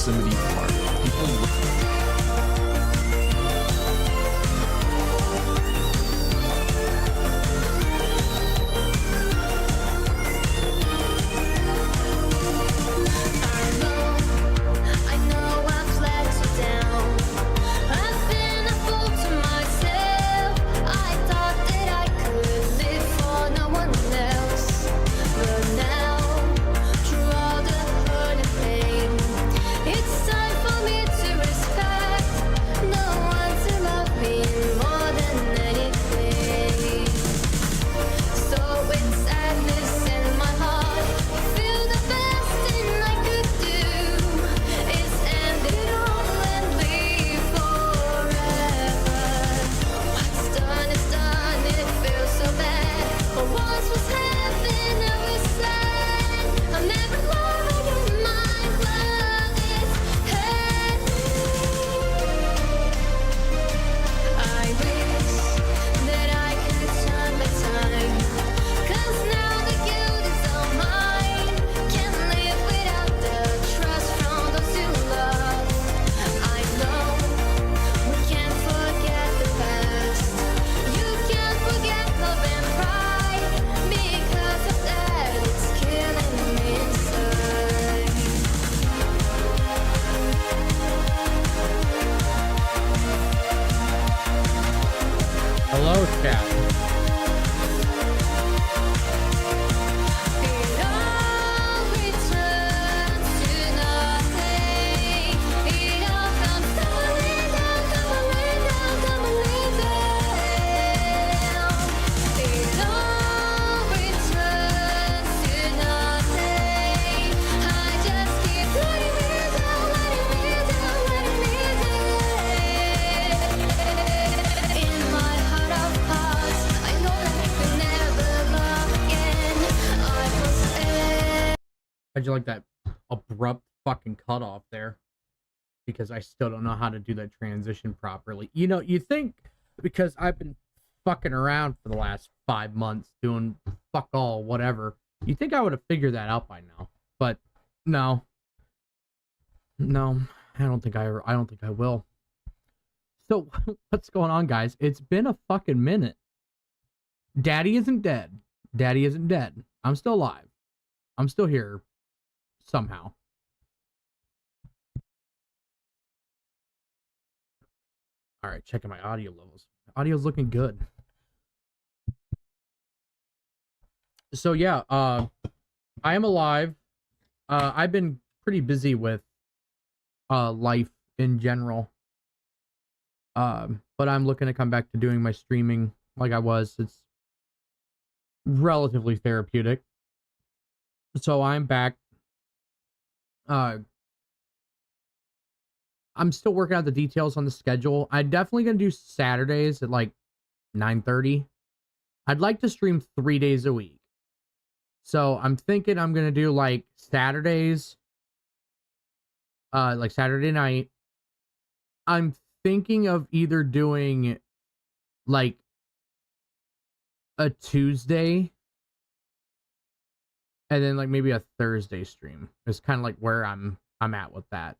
proximity part. People How'd you like that abrupt fucking cutoff there? Because I still don't know how to do that transition properly. You know, you think because I've been fucking around for the last 5 months doing fuck all whatever, you think I would have figured that out by now. But no. No, I don't think I will. So what's going on, guys? It's been a fucking minute. Daddy isn't dead. Daddy isn't dead. I'm still alive. I'm still here. Somehow. All right, checking my audio levels. Audio's looking good. So yeah, I am alive. I've been pretty busy with life in general. But I'm looking to come back to doing my streaming like I was. It's relatively therapeutic. So I'm back. I'm still working out the details on the schedule. I'm definitely gonna do Saturdays at like 9:30. I'd like to stream 3 days a week. So I'm thinking I'm gonna do like Saturdays, like Saturday night. I'm thinking of either doing like a Tuesday and then like maybe a Thursday stream. It's kind of like where I'm at with that.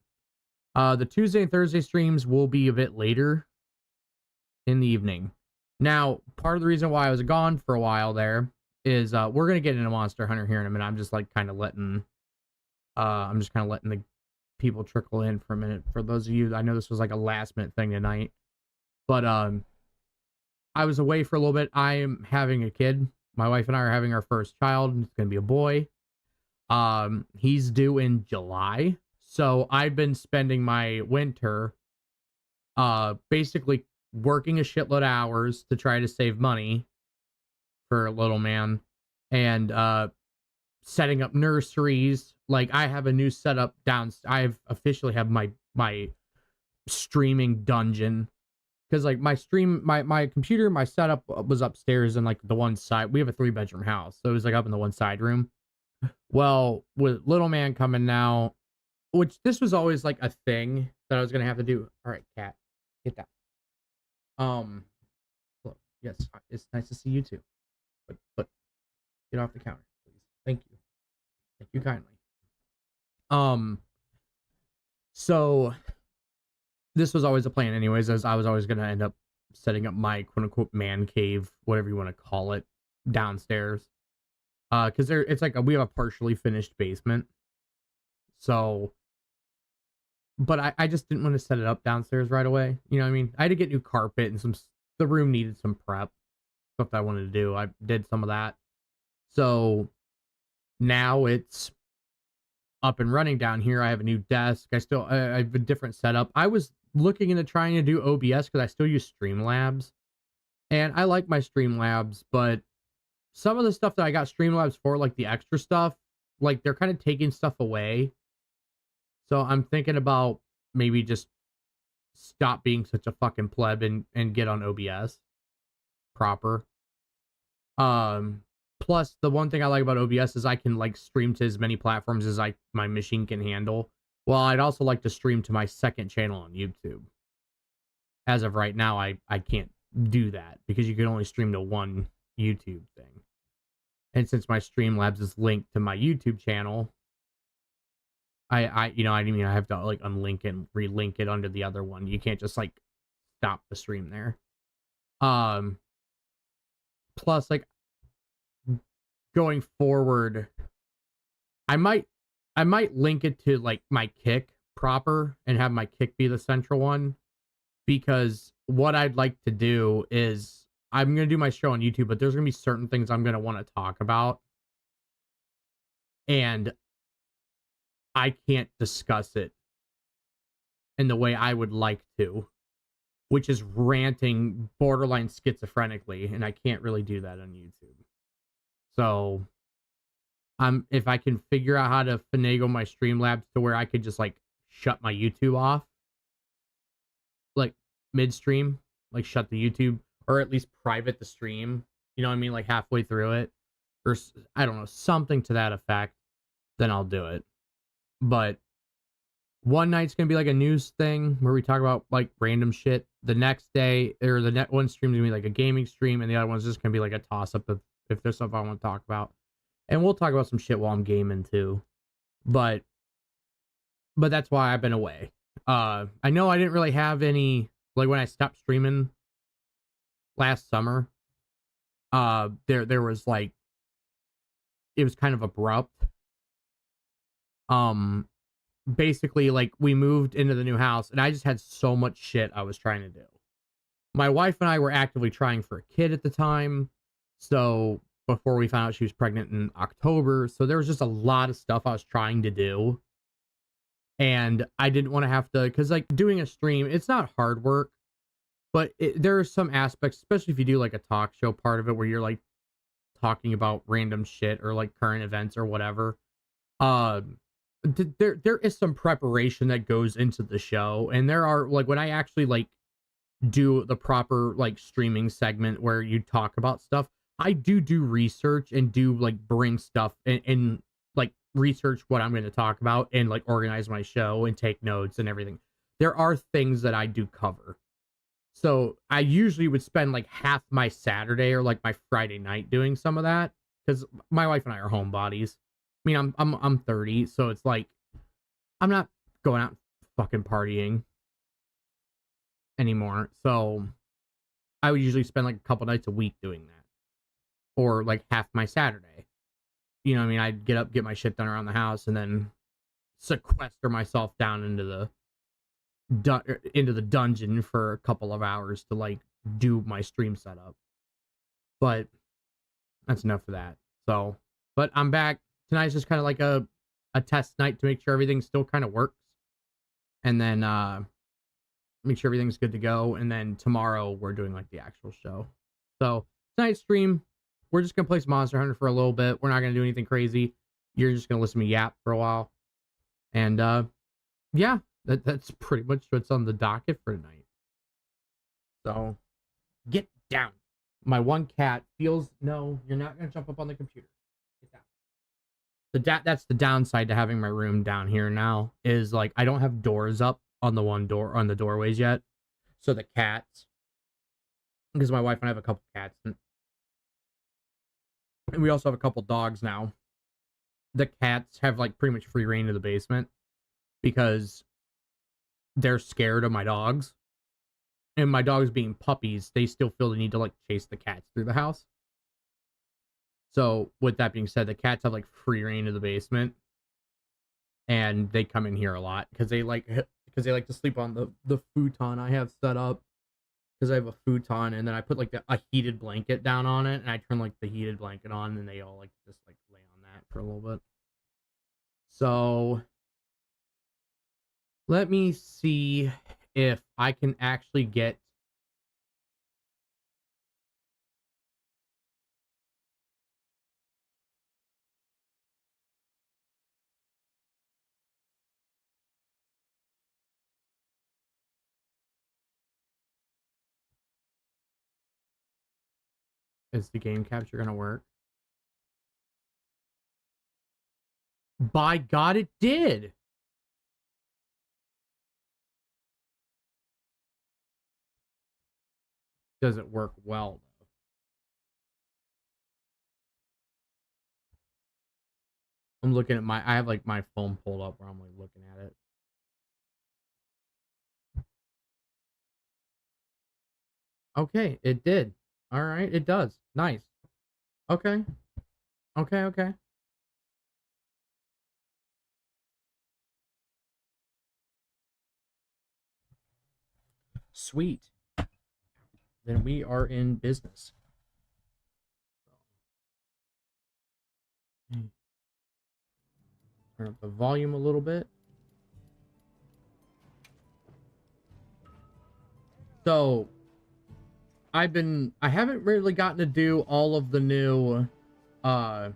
The Tuesday and Thursday streams will be a bit later in the evening. Now, part of the reason why I was gone for a while there is we're gonna get into Monster Hunter here in a minute. I'm just like kind of letting the people trickle in for a minute. For those of you, I know this was like a last minute thing tonight, but I was away for a little bit. I am having a kid. My wife and I are having our first child. It's gonna be a boy. He's due in July. So I've been spending my winter basically working a shitload of hours to try to save money for a little man and setting up nurseries. Like I have a new setup I've officially have my streaming dungeon because like my computer, my setup was upstairs in like the one side. We have a 3-bedroom house, so it was like up in the one side room. Well, with little man coming now, which this was always like a thing that I was gonna have to do. All right, cat, get down. Look, yes, it's nice to see you too, but get off the counter, please. Thank you kindly. So this was always a plan anyways, as I was always going to end up setting up my quote unquote man cave, whatever you want to call it, downstairs. Because it's like we have a partially finished basement. So, but I just didn't want to set it up downstairs right away. You know what I mean? I had to get new carpet and the room needed some prep stuff that I wanted to do. I did some of that. So now it's up and running down here. I have a new desk. I have a different setup. I was looking into trying to do OBS because I still use Streamlabs. And I like my Streamlabs, but some of the stuff that I got Streamlabs for, like the extra stuff, like they're kind of taking stuff away. So I'm thinking about maybe just stop being such a fucking pleb and get on OBS proper. Plus the one thing I like about OBS is I can like stream to as many platforms as my machine can handle. Well, I'd also like to stream to my second channel on YouTube. As of right now, I can't do that because you can only stream to one YouTube thing. And since my Streamlabs is linked to my YouTube channel, I have to like unlink and relink it under the other one. You can't just like stop the stream there. Plus, like going forward, I might link it to like my Kick proper and have my Kick be the central one, because what I'd like to do is I'm going to do my show on YouTube, but there's going to be certain things I'm going to want to talk about, and I can't discuss it in the way I would like to, which is ranting borderline schizophrenically, and I can't really do that on YouTube. So if I can figure out how to finagle my Streamlabs to where I could just like shut my YouTube off, like midstream, like shut the YouTube, or at least private the stream, you know what I mean, like halfway through it, or I don't know, something to that effect, then I'll do it. But one night's gonna be like a news thing where we talk about like random shit. The next day, or the one stream's gonna be like a gaming stream, and the other one's just gonna be like a toss up of if there's stuff I want to talk about. And we'll talk about some shit while I'm gaming too. But that's why I've been away. I know I didn't really have any, like when I stopped streaming last summer, there was like, it was kind of abrupt. Basically, like we moved into the new house and I just had so much shit I was trying to do. My wife and I were actively trying for a kid at the time. So before we found out she was pregnant in October. So there was just a lot of stuff I was trying to do. And I didn't want to have to, because like doing a stream, it's not hard work, but there are some aspects, especially if you do like a talk show part of it where you're like talking about random shit or like current events or whatever. There is some preparation that goes into the show, and there are like when I actually like do the proper like streaming segment where you talk about stuff, I do research and do like bring stuff and like research what I'm going to talk about and like organize my show and take notes and everything. There are things that I do cover. So I usually would spend like half my Saturday or like my Friday night doing some of that, because my wife and I are homebodies. I mean, I'm 30, so it's like I'm not going out fucking partying anymore. So I would usually spend like a couple nights a week doing that, or like half my Saturday. You know what I mean? I'd get up, get my shit done around the house, and then sequester myself down into the dungeon for a couple of hours to like do my stream setup. But that's enough of that. So, but I'm back. Tonight's just kind of like a test night to make sure everything still kind of works, and then make sure everything's good to go. And then tomorrow we're doing like the actual show. So tonight's stream, we're just gonna play some Monster Hunter for a little bit. We're not gonna do anything crazy. You're just gonna listen to me yap for a while, and yeah, that's pretty much what's on the docket for tonight. So get down. My one cat feels, no, you're not gonna jump up on the computer. Get down. That's the downside to having my room down here now, is like I don't have doors up on the one door on the doorways yet. So the cats, because my wife and I have a couple cats, and we also have a couple dogs now. The cats have like pretty much free reign of the basement, because they're scared of my dogs. And my dogs being puppies, they still feel the need to like chase the cats through the house. So with that being said, the cats have like free reign of the basement, and they come in here a lot because they like to sleep on the futon I have set up, because I have a futon, and then I put like a heated blanket down on it, and I turn like the heated blanket on, and they all like just like lay on that for a little bit. So let me see if I can actually get is the game capture gonna work? By God, it did. Does it work well though? I'm looking at I have like my phone pulled up where I'm like looking at it. Okay, it did. All right, it does. Nice. Okay. Okay, okay. Sweet. Then we are in business. Turn up the volume a little bit. So I haven't really gotten to do all of the new update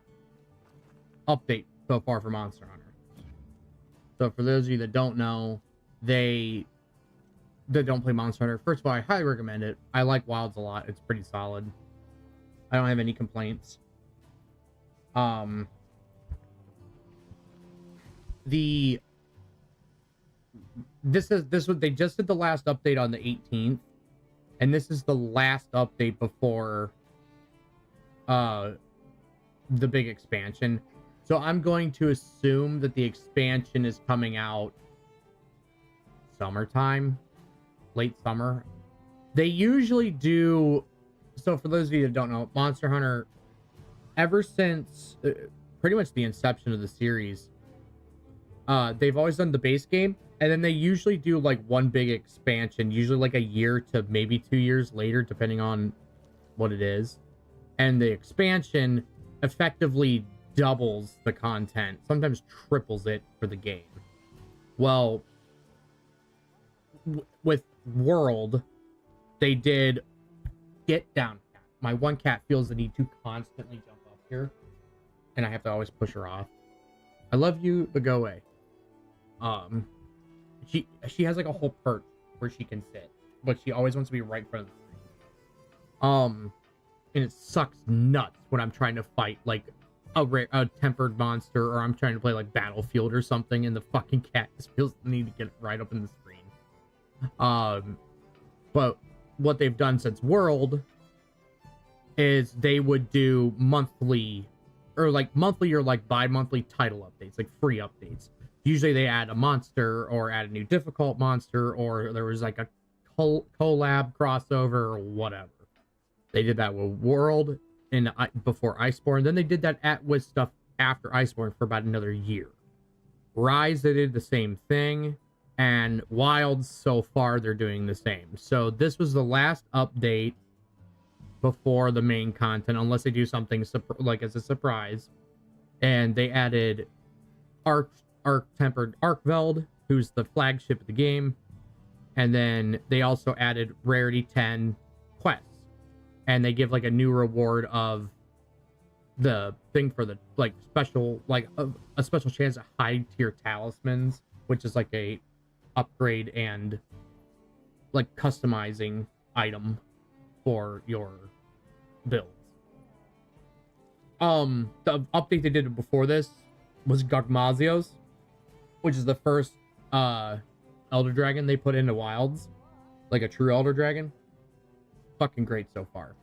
so far for Monster Hunter. So for those of you that don't know, that don't play Monster Hunter, first of all, I highly recommend it. I like Wilds a lot. It's pretty solid. I don't have any complaints. This was they just did the last update on the 18th, and this is the last update before the big expansion. So I'm going to assume that the expansion is coming out summertime, late summer. They usually do. So for those of you that don't know, Monster Hunter, ever since pretty much the inception of the series, they've always done the base game, and then they usually do like one big expansion, usually like a year to maybe 2 years later, depending on what it is. And the expansion effectively doubles the content, sometimes triples it for the game. Well, with World, they did Get Down Cat. My one cat feels the need to constantly jump up here, and I have to always push her off. I love you, but go away. She has like a whole perch where she can sit, but she always wants to be right in front of the screen. And it sucks nuts when I'm trying to fight like a tempered monster, or I'm trying to play like Battlefield or something, and the fucking cat just feels the need to get right up in the screen. But what they've done since World is they would do monthly or like bi-monthly title updates, like free updates. Usually they add a monster or add a new difficult monster, or there was like a collab crossover or whatever. They did that with World and before Iceborne. Then they did that with stuff after Iceborne for about another year. Rise, they did the same thing, and Wilds, so far they're doing the same. So this was the last update before the main content, unless they do something like as a surprise. And they added Tempered Arkveld, who's the flagship of the game, and then they also added Rarity 10 quests, and they give like a new reward of the thing for the like special, like a special chance at high tier talismans, which is like a upgrade and like customizing item for your builds. The update they did before this was Gogmazios, which is the first Elder Dragon they put into Wilds, like a true Elder Dragon. Fucking great so far.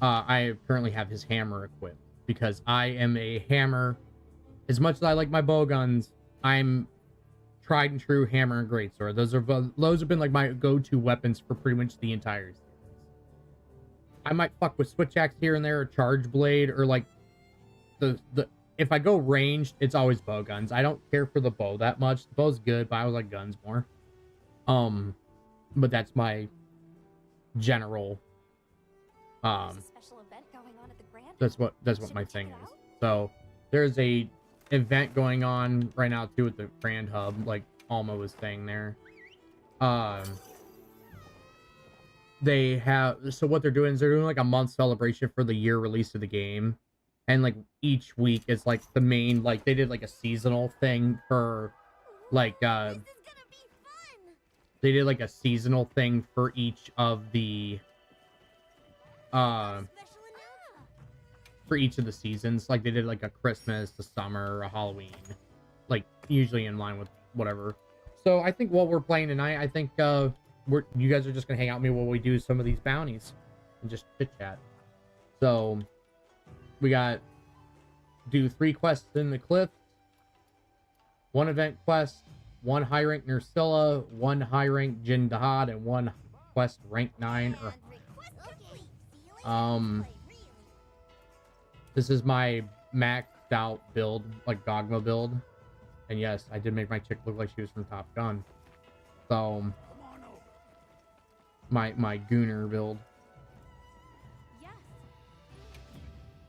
I currently have his hammer equipped because I am a hammer. As much as I like my bow guns, I'm tried and true hammer and greatsword. Those have been like my go-to weapons for pretty much the entire series. I might fuck with switch axe here and there, or charge blade, or like the if I go ranged, it's always bow guns. I don't care for the bow that much. The bow's good, but I like guns more. But that's my general that's what my thing is. So there's a event going on right now too at the Grand Hub, like Alma was saying there. They have, so what they're doing is they're doing like a month celebration for the year release of the game, and like each week is like the main, like they did like a seasonal thing for like they did like a seasonal thing for each of the for each of the seasons. Like they did like a Christmas, a summer, a Halloween, like usually in line with whatever. So I think what we're playing tonight, I think you guys are just gonna hang out with me while we do some of these bounties and just chit chat. So we got do 3 quests in the cliff, 1 event quest, 1 high rank Nursilla, 1 high rank Jin Dahad, and 1 quest rank 9 or higher. This is my maxed out build, like Dogma build. And yes, I did make my chick look like she was from Top Gun. So my Gooner build.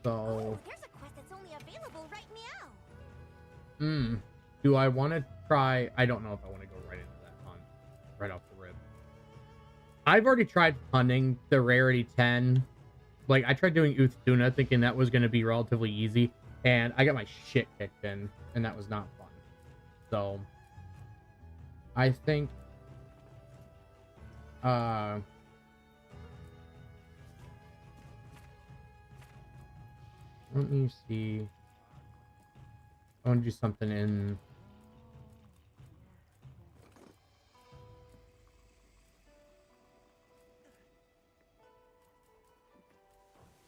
So there's a quest that's only available right now. Do I want to try? I don't know if I want to go right into that hunt right off the rip. I've already tried hunting the rarity 10. Like I tried doing Uthuna thinking that was going to be relatively easy, and I got my shit kicked in, and that was not fun. So I think let me see. I want to do something in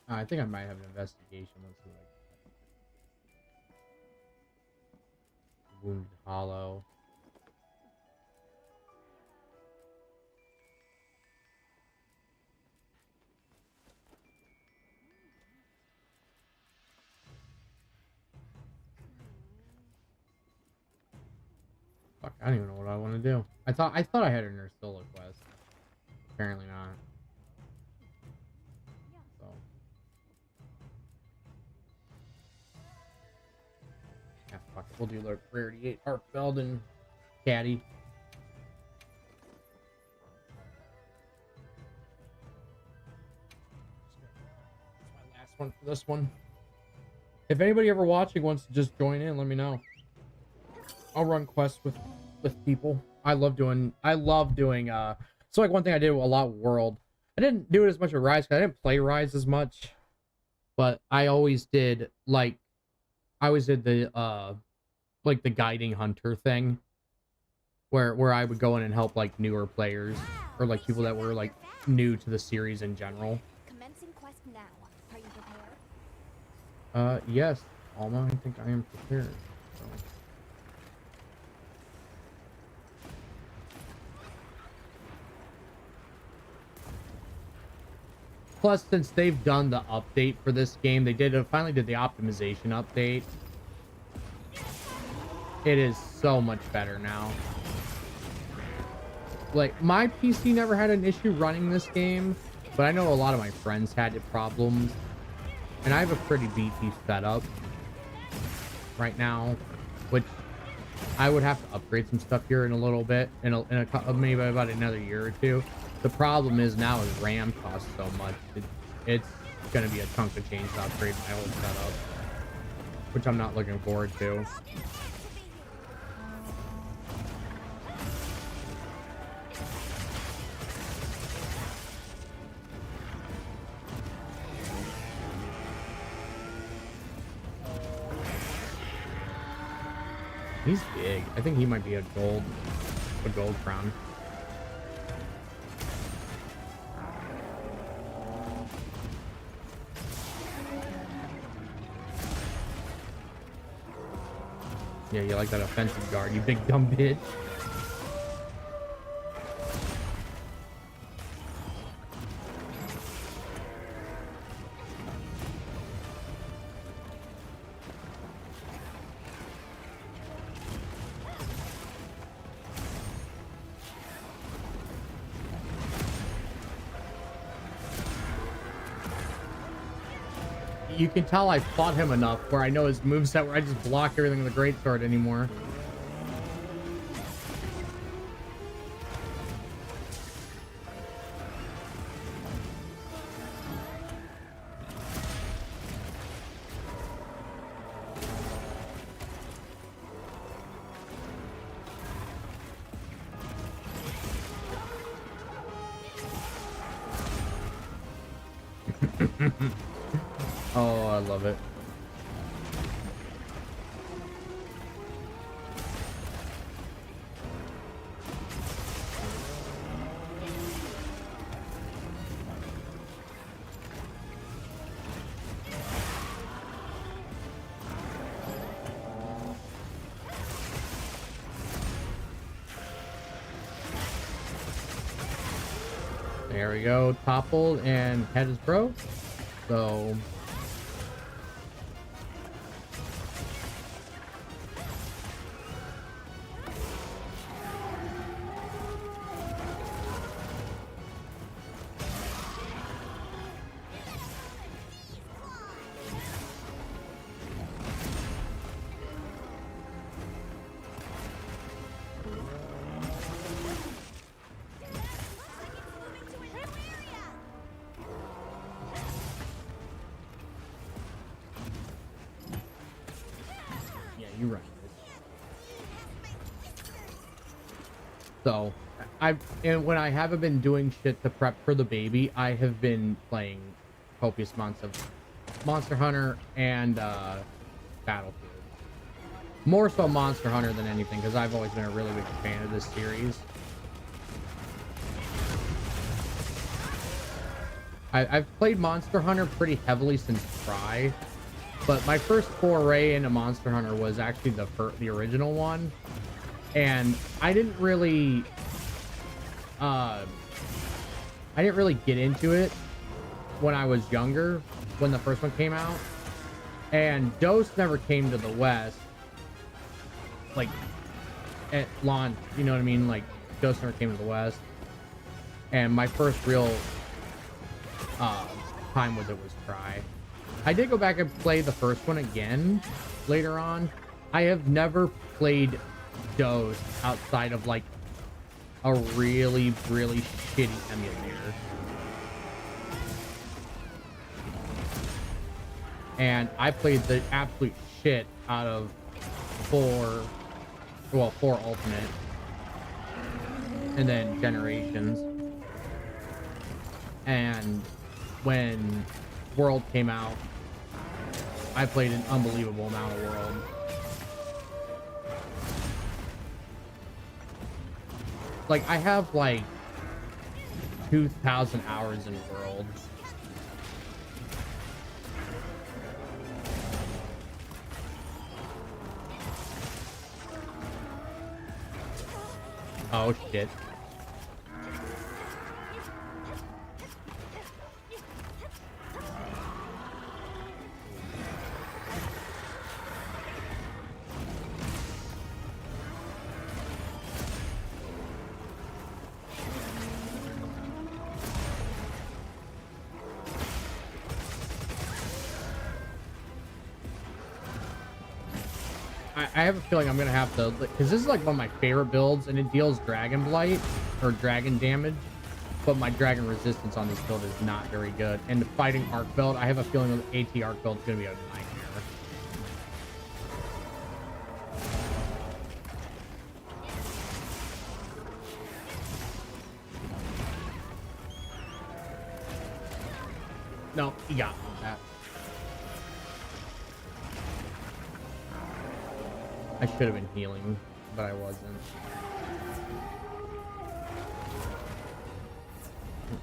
I think I might have an investigation. Let's see, like Wounded Hollow. Fuck, I don't even know what I want to do. I thought I had a Nursilla quest. Apparently not. So yeah, fuck it. We'll do the rarity 8 Arcfeld and Caddy. That's my last one for this one. If anybody ever watching wants to just join in, let me know. I'll run quests with people. I love doing so like one thing I did a lot with World. I didn't do it as much with Rise because I didn't play Rise as much. But I always did the like the guiding hunter thing. Where I would go in and help like newer players or like people that were like new to the series in general. Commencing quest now. Are you prepared? Yes, Alma, I think I am prepared. So. Plus, since they've done the update for this game, they finally did the optimization update. It is so much better now. Like, my PC never had an issue running this game, but I know a lot of my friends had problems. And I have a pretty beefy setup right now, which I would have to upgrade some stuff here in a little bit, maybe about another year or two. The problem is now is RAM costs so much. It's going to be a chunk of change to upgrade my whole setup, which I'm not looking forward to. He's big. I think he might be a gold crown. Yeah, you like that offensive guard, you big dumb bitch. You can tell I fought him enough where I know his moveset where I just block everything with a greatsword anymore. Oh, I love it. There we go, toppled and head is broke. So yeah, you're right. So and when I haven't been doing shit to prep for the baby, I have been playing copious amounts of Monster Hunter and Battlefield. More so Monster Hunter than anything, because I've always been a really big fan of this series. I've played Monster Hunter pretty heavily since Try, but my first foray into Monster Hunter was actually the original one, and I didn't really get into it when I was younger, when the first one came out, and Dose never came to the West, like at launch, you know what I mean? Like Dose never came to the West, and my first real time with it was Try. I did go back and play the first one again later on. I have never played Dose outside of like a really shitty emulator, and I played the absolute shit out of 4 Ultimate and then Generations. And when World came out, I played an unbelievable amount of World. Like, I have like 2,000 hours in World. Oh shit. I have a feeling I'm gonna have to, because this is like one of my favorite builds, and it deals Dragon Blight or Dragon damage, but my Dragon resistance on this build is not very good. And the fighting Arc build, I have a feeling the AT Arc build is gonna be a nightmare. No, you got me with that. I should have been healing, but I wasn't.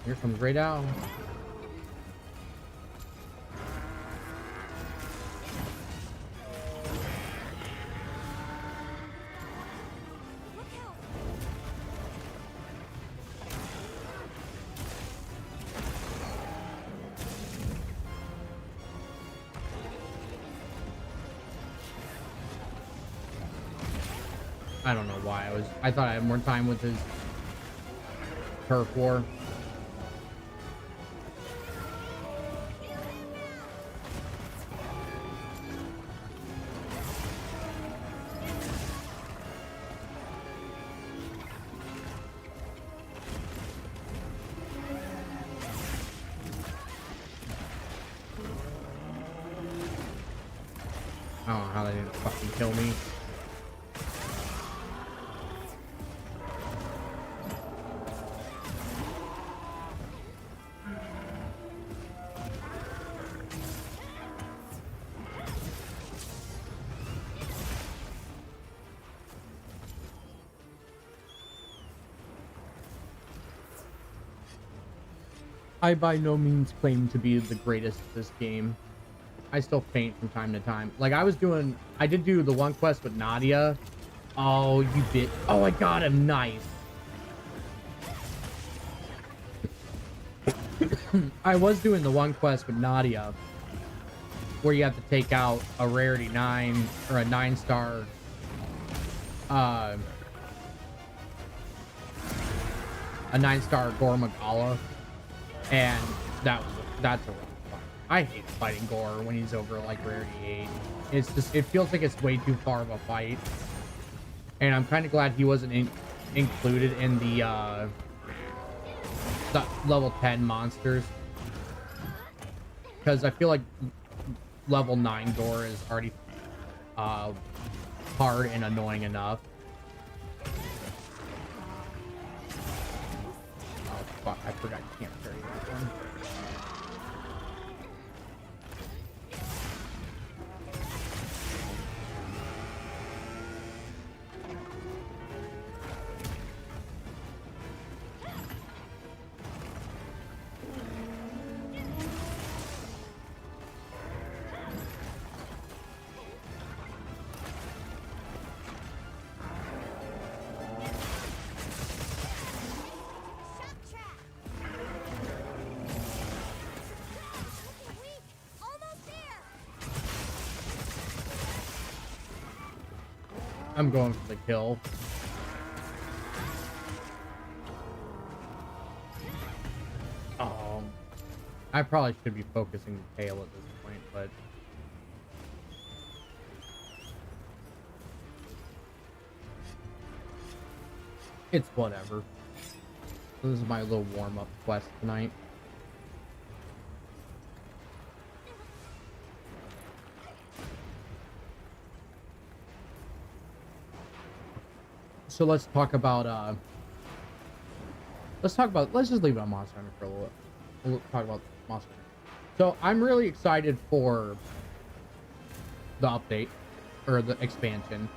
Here comes Ray Dow. I don't know why. I thought I had more time with his turf war. I don't know how they didn't fucking kill me. I by no means claim to be the greatest at this game. I still faint from time to time. Like I did do the one quest with Nadia. Oh, you bit. Oh, I got him. Nice. I was doing the one quest with Nadia where you have to take out a rarity 9 or a 9-star a 9-star Gore Magala, and that's a rough fight. I hate fighting Gore when he's over like rarity 8. It feels like it's way too far of a fight, and I'm kind of glad he wasn't included in the level 10 monsters, because I feel like level 9 Gore is already hard and annoying enough. Oh fuck, I forgot you can't carry that one. I'm going for the kill. I probably should be focusing the tail at this point, but it's whatever. This is my little warm-up quest tonight. So let's talk about let's just leave it on Monster Hunter for a little bit. We'll talk about Monster Hunter. So I'm really excited for the update or the expansion.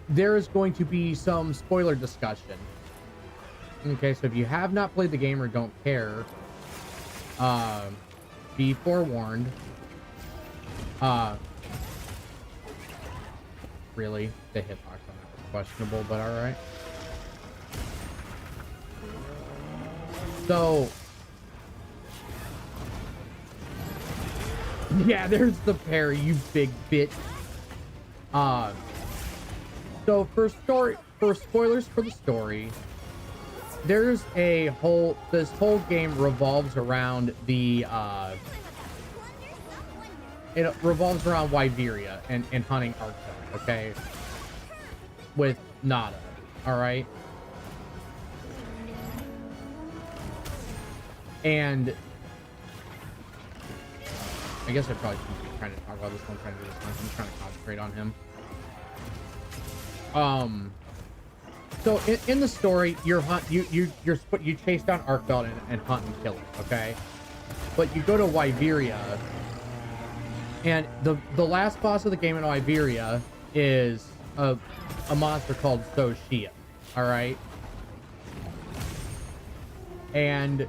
There is going to be some spoiler discussion. Okay, so if you have not played the game or don't care, be forewarned. Really, the hitbox on that was questionable, but all right. So, yeah, there's the parry, you big bitch. So for spoilers for the story, there's this whole game revolves around it revolves around Wyveria and hunting Arctone, okay? With Nada, alright? And I guess I probably shouldn't be trying to talk about this one, trying to do this one. I'm trying to concentrate on him. So in the story, you chase down Arkfeld and hunt and kill him, okay? But you go to Wyveria, and the last boss of the game in Wyveria is a monster called Zoshia, all right? And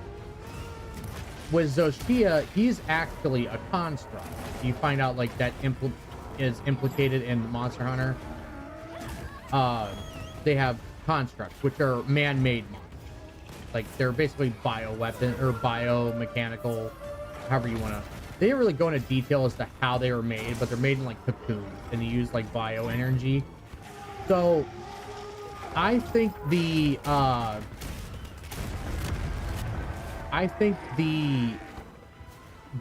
with Zoshia, he's actually a construct. You find out like that is implicated in Monster Hunter. They have constructs, which are man-made monsters. Like they're basically bioweapon or biomechanical, however you want to. they didn't really go into detail as to how they were made, but they're made in like cocoons and they use like bioenergy. So I think the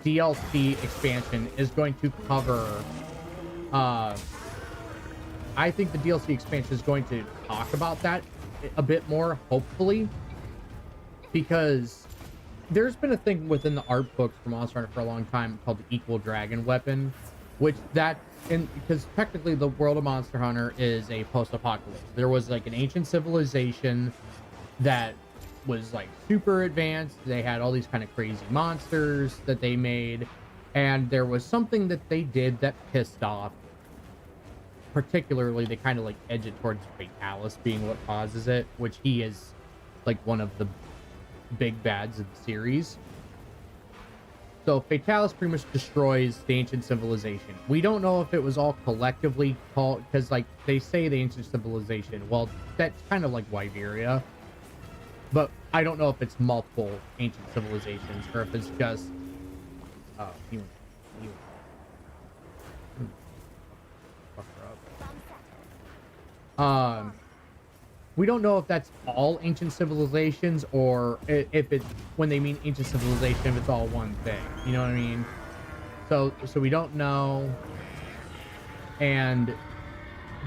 DLC expansion is going to cover I think the DLC expansion is going to talk about that a bit more, hopefully, because there's been a thing within the art books for Monster Hunter for a long time called the Equal Dragon Weapon, which because technically the world of Monster Hunter is a post-apocalypse. There was like an ancient civilization that was like super advanced. They had all these kind of crazy monsters that they made, and there was something that they did that pissed off. Particularly, they kind of like edge it towards Fatalis being what causes it, which he is like one of the big bads of the series. So Fatalis pretty much destroys the ancient civilization. We don't know if it was all collectively called, because like they say the ancient civilization. Well, that's kind of like Wyveria, but I don't know if it's multiple ancient civilizations or if it's just we don't know if that's all ancient civilizations or if it's, when they mean ancient civilization, if it's all one thing. You know what I mean? So we don't know.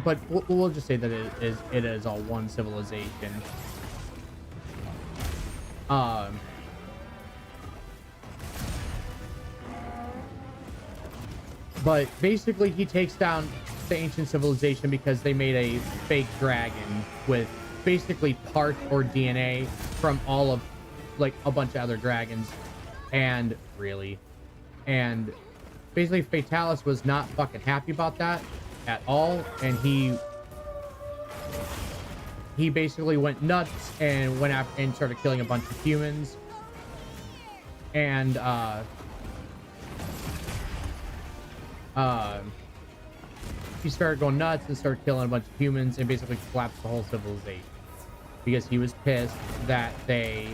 But we'll just say that it is all one civilization. But basically, he takes down the ancient civilization because they made a fake dragon with basically parts or DNA from all of like a bunch of other dragons, and basically Fatalis was not fucking happy about that at all, and he basically went nuts and went after and started killing a bunch of humans, and he started going nuts and started killing a bunch of humans and basically collapsed the whole civilization because he was pissed that they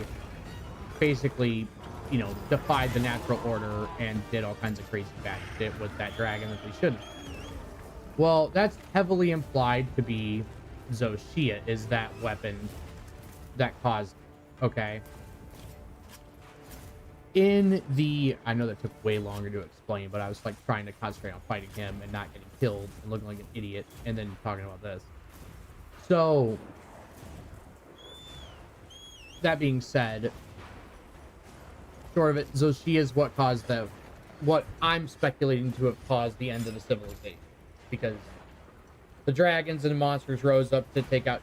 basically, you know, defied the natural order and did all kinds of crazy bad shit with that dragon that they shouldn't. Well, that's heavily implied to be Zoshia is that weapon that caused, okay. I know that took way longer to explain, but I was like trying to concentrate on fighting him and not getting killed and looking like an idiot and then talking about this. So that being said, sort of it, Zoshia is what caused what I'm speculating to have caused the end of the civilization, because the dragons and monsters rose up to take out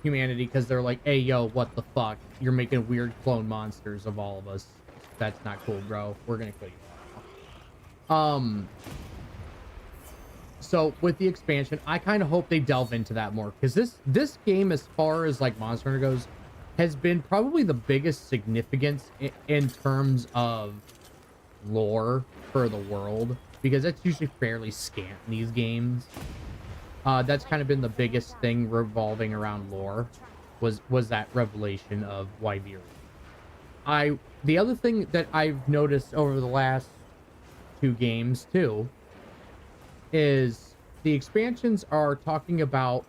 humanity because they're like, hey, yo, what the fuck? You're making weird clone monsters of all of us. That's not cool, bro. We're gonna kill you. So with the expansion, I kind of hope they delve into that more, because this game, as far as like Monster Hunter goes, has been probably the biggest significance in terms of lore for the world, because that's usually fairly scant in these games. That's kind of been the biggest thing revolving around lore, was that revelation of Wyveria. The other thing that I've noticed over the last 2 games too is the expansions are talking about,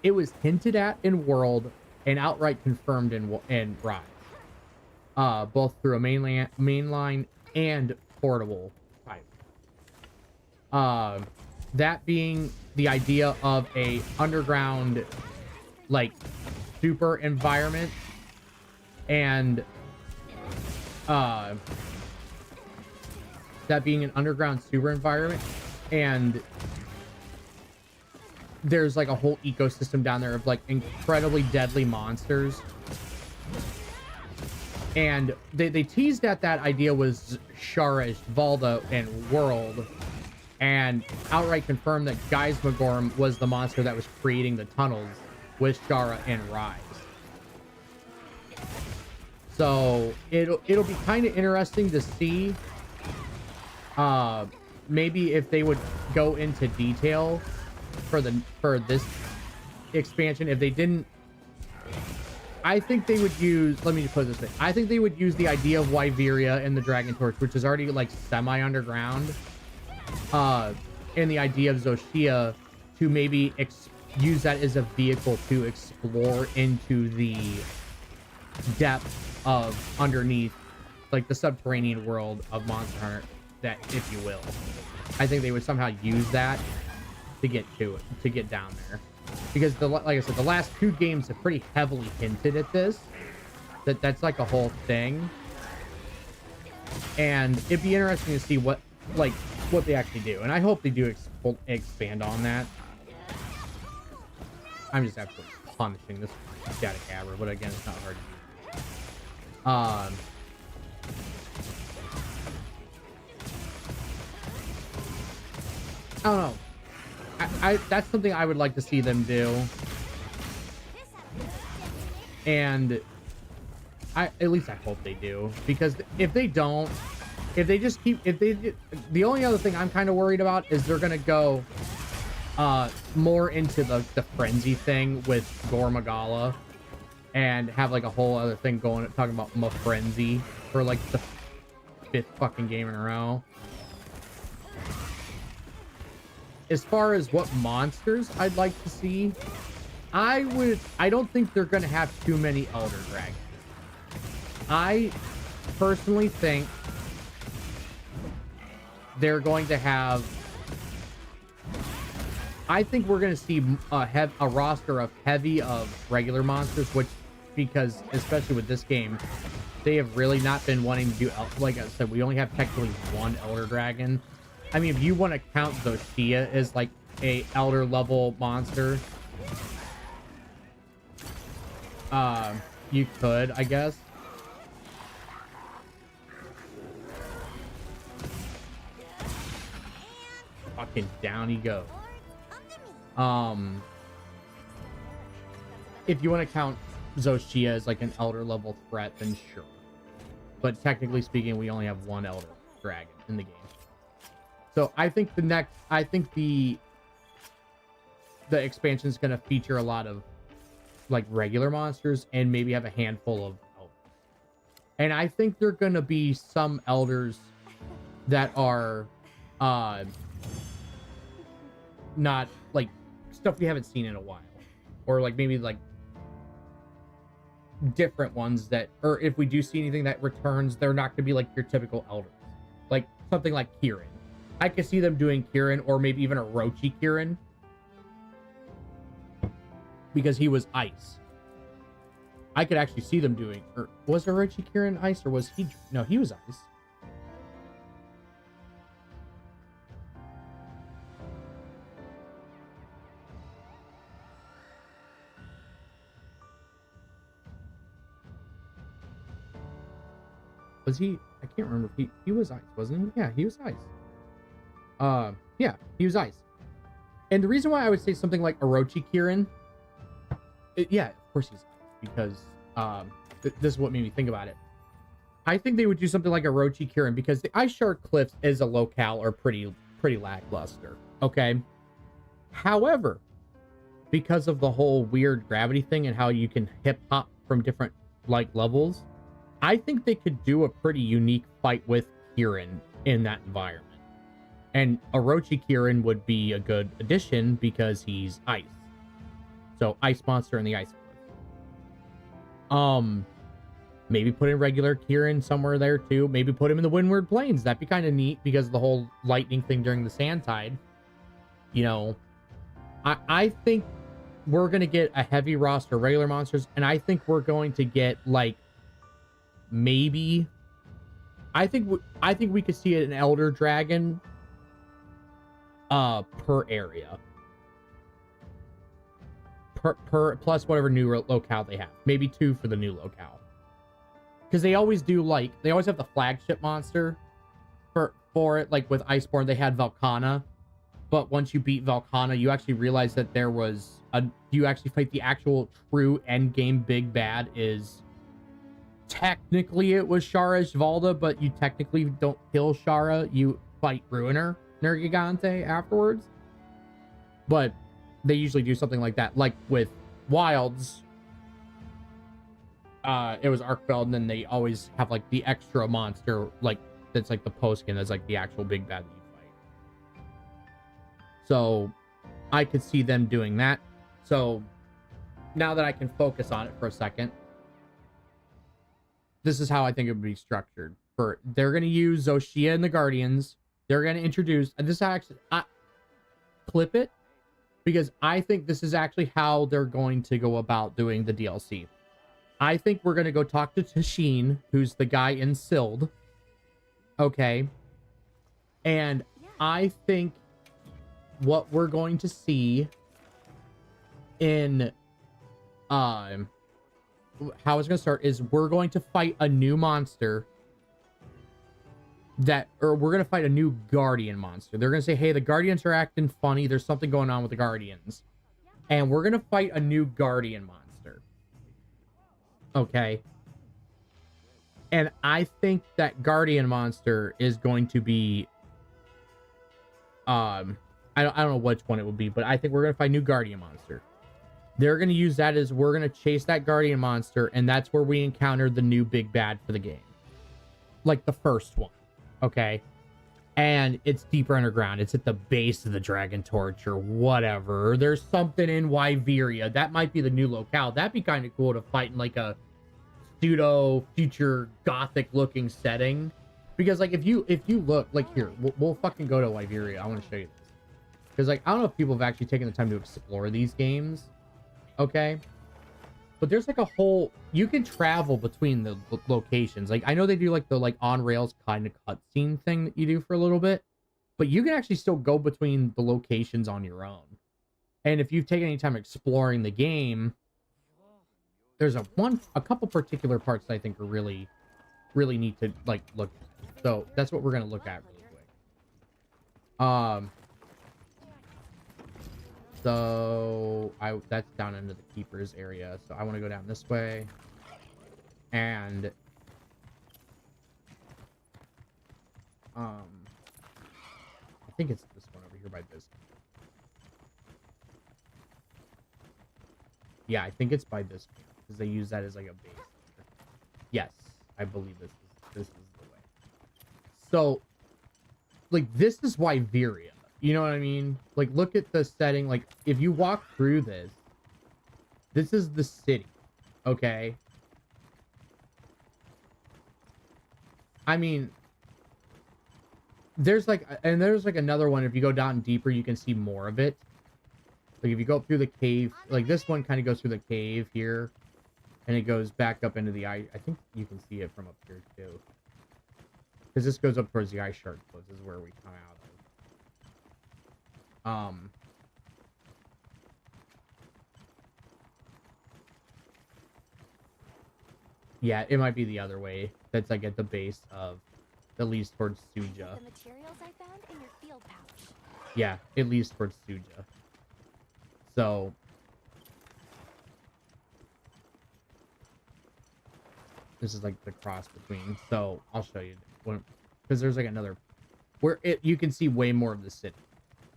it was hinted at in World and outright confirmed in Rise, both through a mainline and portable type. That being the idea of a underground like super environment, and that being an underground super environment, and there's like a whole ecosystem down there of like incredibly deadly monsters, and they teased at that idea was Shara, Valda, and World, and outright confirmed that Geismagorm was the monster that was creating the tunnels with Shara and Rise. So it'll be kind of interesting to see maybe if they would go into detail for this expansion. If they didn't I think they would use, let me just put it this way. I think they would use the idea of Wyveria and the Dragon Torch, which is already like semi-underground, and the idea of Zoshia to maybe use that as a vehicle to explore into the depth of underneath, like the subterranean world of Monster Hunter, that, if you will. I think they would somehow use that to get to it, to get down there. Because like I said, the last 2 games have pretty heavily hinted at this. That's like a whole thing. And it'd be interesting to see what they actually do. And I hope they do expand on that. I'm just absolutely punishing this Cadabra, but again, it's not hard to do. I don't know. That's something I would like to see them do. And at least I hope they do, because if they don't, the only other thing I'm kind of worried about is they're gonna go more into the frenzy thing with Gore Magala and have like a whole other thing going, talking about Frenzy for like the 5th fucking game in a row. As far as what monsters I'd like to see, I don't think they're going to have too many Elder Dragons. I personally think they're going to have, I think we're going to see a roster of heavy of regular monsters, which, because especially with this game, they have really not been wanting to do, like I said, we only have technically 1 Elder Dragon. I mean, if you want to count Zoshia as like a Elder level monster, you could, I guess. Fucking down he goes. If you want to count Zoshia as like an Elder level threat, then sure. But technically speaking, we only have 1 Elder Dragon in the game. So I think the expansion is going to feature a lot of like regular monsters and maybe have a handful of elders. And I think there are going to be some elders that are not like stuff we haven't seen in a while, or like maybe like different ones that, or if we do see anything that returns, they're not going to be like your typical elders, like something like Kirin. I could see them doing Kirin, or maybe even a Orochi Kirin, because he was ice. I could actually see them doing, or was Orochi Kirin ice, or was he? No, he was ice. Was he? I can't remember. He was ice, wasn't he? Yeah, he was ice. Yeah, he was ice. And the reason why I would say something like Orochi Kirin, yeah, of course he's ice, because this is what made me think about it. I think they would do something like Orochi Kirin, because the Ice Shard Cliffs as a locale are pretty lackluster. Okay. However, because of the whole weird gravity thing and how you can hip hop from different like levels, I think they could do a pretty unique fight with Kirin in that environment. And Orochi Kirin would be a good addition because he's ice. So ice monster in the ice cliff. Maybe put in regular Kirin somewhere there too. Maybe put him in the Windward Plains. That'd be kind of neat because of the whole lightning thing during the Sand Tide. You know, I think we're gonna get a heavy roster of regular monsters, and I think we're going to get like maybe. I think we could see an Elder Dragon per area, per plus whatever new locale they have, maybe 2 for the new locale, because they always do, like they always have the flagship monster for it. Like with Iceborne, they had Velkhana, but once you beat Velkhana, you actually realize that there was you actually fight the actual true end game big bad. Is technically it was Shara Zvalda, but you technically don't kill Shara, you fight Ruiner Nergigante afterwards. But they usually do something like that. Like with Wilds, it was Arkfeld, and then they always have like the extra monster, like that's like the post skin, that's like the actual big bad that you fight. So I could see them doing that. So now that I can focus on it for a second, this is how I think it would be structured. They're gonna use Zoshia and the Guardians. They're gonna introduce, and this actually, clip it, because I think this is actually how they're going to go about doing the DLC. I think we're gonna go talk to Tashin, who's the guy in Sild. Okay. And I think what we're going to see in how it's gonna start is we're going to fight a new monster we're gonna fight a new Guardian monster. They're gonna say, hey, the Guardians are acting funny, there's something going on with the Guardians, and we're gonna fight a new Guardian monster. Okay. And I think that Guardian monster is going to be I don't know which one it will be, but I think we're gonna fight a new Guardian monster. They're gonna use that as we're gonna chase that Guardian monster, and that's where we encounter the new big bad for the game. Like the first one. Okay. And it's deeper underground. It's at the base of the Dragon Torch or whatever. There's something in Wyveria. That might be the new locale. That'd be kind of cool to fight in like a pseudo future gothic looking setting. Because like if you look like here, we'll fucking go to Wyveria. I want to show you this. Because like I don't know if people have actually taken the time to explore these games. Okay. But there's like a whole, you can travel between the locations. Like I know they do like the like on rails kind of cutscene thing that you do for a little bit, but you can actually still go between the locations on your own. And if you've taken any time exploring the game, there's a couple particular parts that I think are really, really neat to like look at. So that's what we're gonna look at really quick. So that's down into the Keeper's area. So I want to go down this way. And I think it's this one over here by this. Yeah, I think it's by this one because they use that as like a base. Yes, I believe this is the way. So like this is Wyveria. You know what I mean? Like, look at the setting. Like, if you walk through this, this is the city. Okay? I mean, there's like another one. If you go down deeper, you can see more of it. Like, if you go up through the cave, like this one kind of goes through the cave here, and it goes back up into the ice. I think you can see it from up here, too. Because this goes up towards the ice shark. So this is where we come out. Yeah, it might be the other way. That's like at the base of, that leads towards Suja. The materials I found in your field pouch. Yeah, it leads towards Suja. So this is like the cross between. So I'll show you because there's like another where you can see way more of the city.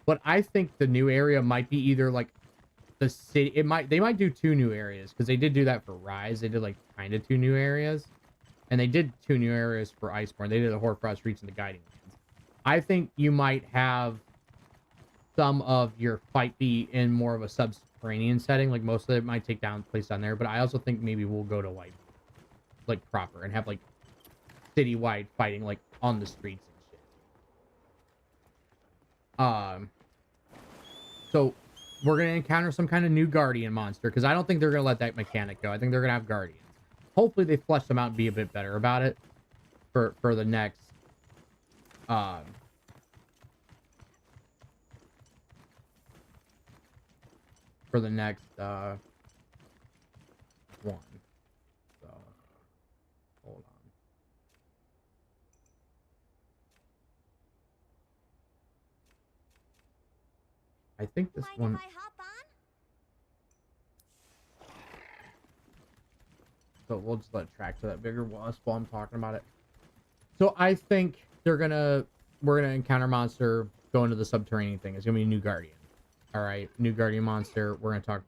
But I think the new area might be either like the city. They might do 2 new areas because they did do that for Rise. They did like kind of 2 new areas, and they did 2 new areas for Iceborne. They did the Hoarfrost Reach and the Guiding Lands. I think you might have some of your fight be in more of a subterranean setting. Like most of it might take place down there. But I also think maybe we'll go to like proper and have like citywide fighting like on the streets and shit. So we're going to encounter some kind of new Guardian monster because I don't think they're going to let that mechanic go. I think they're going to have Guardians. Hopefully they flesh them out and be a bit better about it for the next one. So hold on. I think this Mind one. if I hop on? So we'll just let it track to that bigger wasp while I'm talking about it. So I think we're gonna encounter monster, go into the subterranean thing. It's gonna be a new Guardian. All right, new Guardian monster. We're gonna talk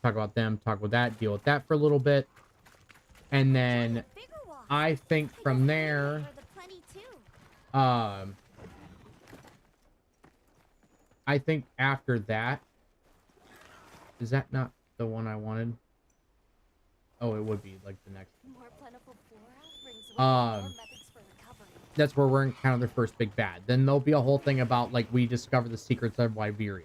about them, talk with that, deal with that for a little bit. And then Bigger walk. I think from there, Or the plenty too. I think after that, is that not the one I wanted? Oh, it would be like the next. More plentiful flora brings with it more methods for recovery. That's where we're encounter the first big bad. Then there'll be a whole thing about like we discover the secrets of Wyveria,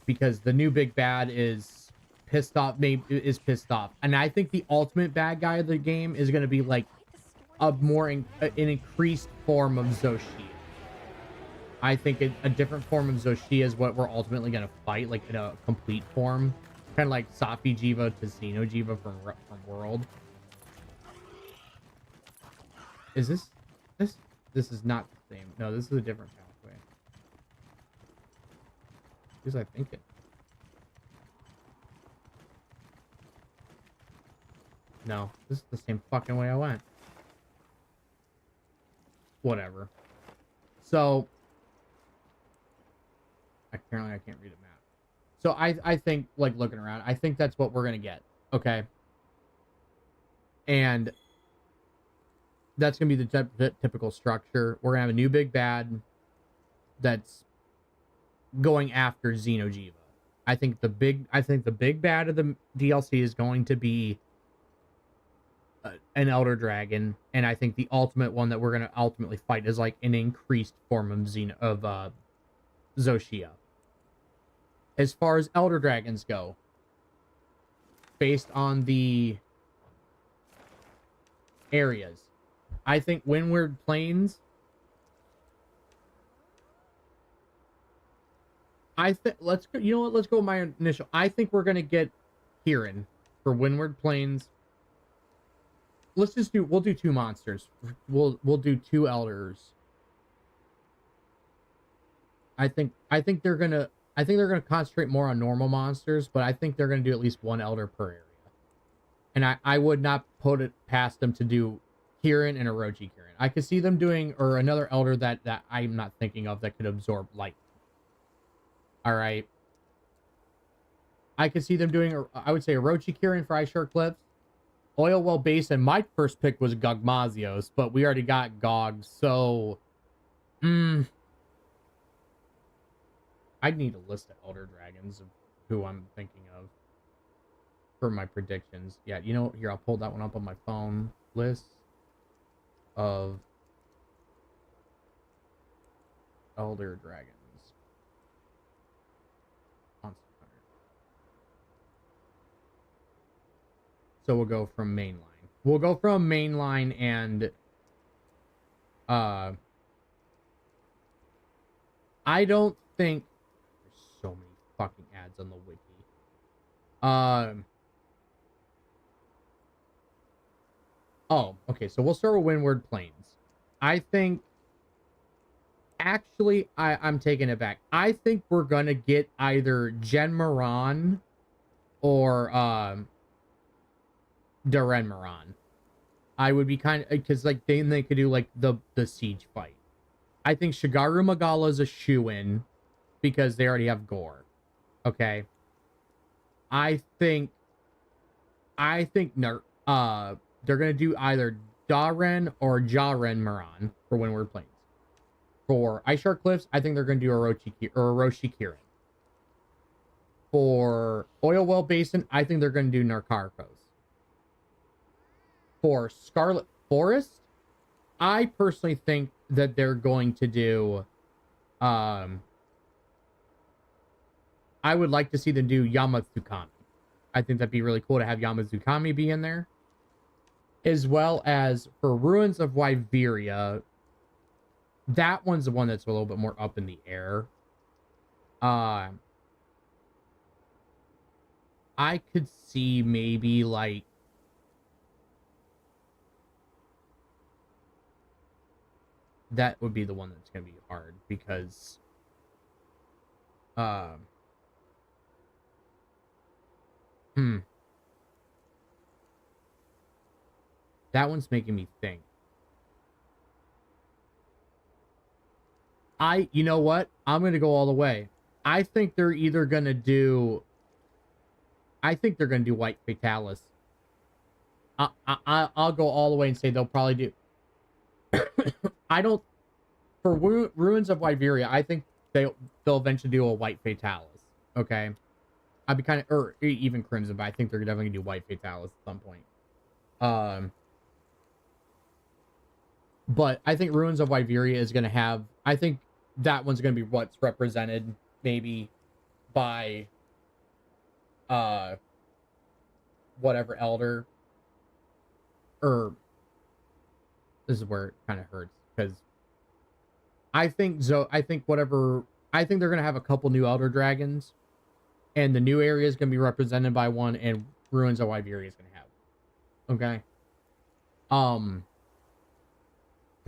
because the new big bad is pissed off. Maybe is pissed off, and I think the ultimate bad guy of the game is going to be like Quite the story. an increased form of Zoshia. I think a different form of Zoshia is what we're ultimately going to fight, like in a complete form, kind of like Safi Jiva to Xenojiva from World. Is this is not the same? No, this is a different pathway. What was I thinking? No, this is the same fucking way I went. Whatever. So apparently I can't read a map. So I think, like, looking around, I think that's what we're gonna get. Okay. And that's gonna be the typical structure. We're gonna have a new big bad that's going after Xenojiva. I think the big bad of the DLC is going to be an Elder Dragon, and I think the ultimate one that we're gonna ultimately fight is like an increased form of Zoshia. As far as Elder Dragons go, based on the areas, I think Windward Plains. I think let's go. You know what? Let's go with my initial. I think we're gonna get Kirin for Windward Plains. Let's just do. We'll do 2 monsters. We'll do 2 elders. I think they're gonna concentrate more on normal monsters, but I think they're gonna do at least 1 elder per area. And I would not put it past them to do Kirin and Orochi Kirin. I could see them doing or another elder that I'm not thinking of that could absorb light. All right. I could see them doing. I would say Orochi Kirin for Ice Shore Cliffs. Oil Well Basin, my first pick was Gogmazios, but we already got Gog, so I'd need a list of Elder Dragons of who I'm thinking of for my predictions. Yeah, you know, here, I'll pull that one up on my phone. List of Elder Dragons. Monster Hunter. So we'll go from mainline. We'll go from mainline and I don't think there's so many fucking ads on the wiki. Oh, okay, so we'll start with Windward Plains. I think actually I'm taking it back. I think we're gonna get either Jen Moran or Daren Moran. I would be kind of, because like then they could do like the siege fight. I think Shigaru Magala is a shoo-in because they already have Gore. Okay. I think they're gonna do either Daren or Jaren Moran for Windward Plains. For Ice Shore Cliffs, I think they're gonna do Orochi Kirin. For Oil Well Basin, I think they're gonna do Narkarkos. For Scarlet Forest, I personally think that they're going to do I would like to see them do Yamatsukami. I think that'd be really cool to have Yamatsukami be in there. As well as for Ruins of Wyveria, that one's the one that's a little bit more up in the air. I could see maybe like that would be the one that's gonna be hard because that one's making me think. You know what? I'm gonna go all the way. I think they're either gonna do White Fatalis I'll go all the way and say they'll probably do. I don't for Ruins of Wyveria. I think they'll eventually do a White Fatalis. Okay, I'd be kind of or even Crimson, but I think they're definitely gonna do White Fatalis at some point. But I think Ruins of Wyveria is gonna have. I think that one's gonna be what's represented maybe by whatever elder or this is where it kind of hurts because I think I think they're gonna have a couple new elder dragons, and the new area is gonna be represented by one, and Ruins of Wyveria is gonna have. Okay.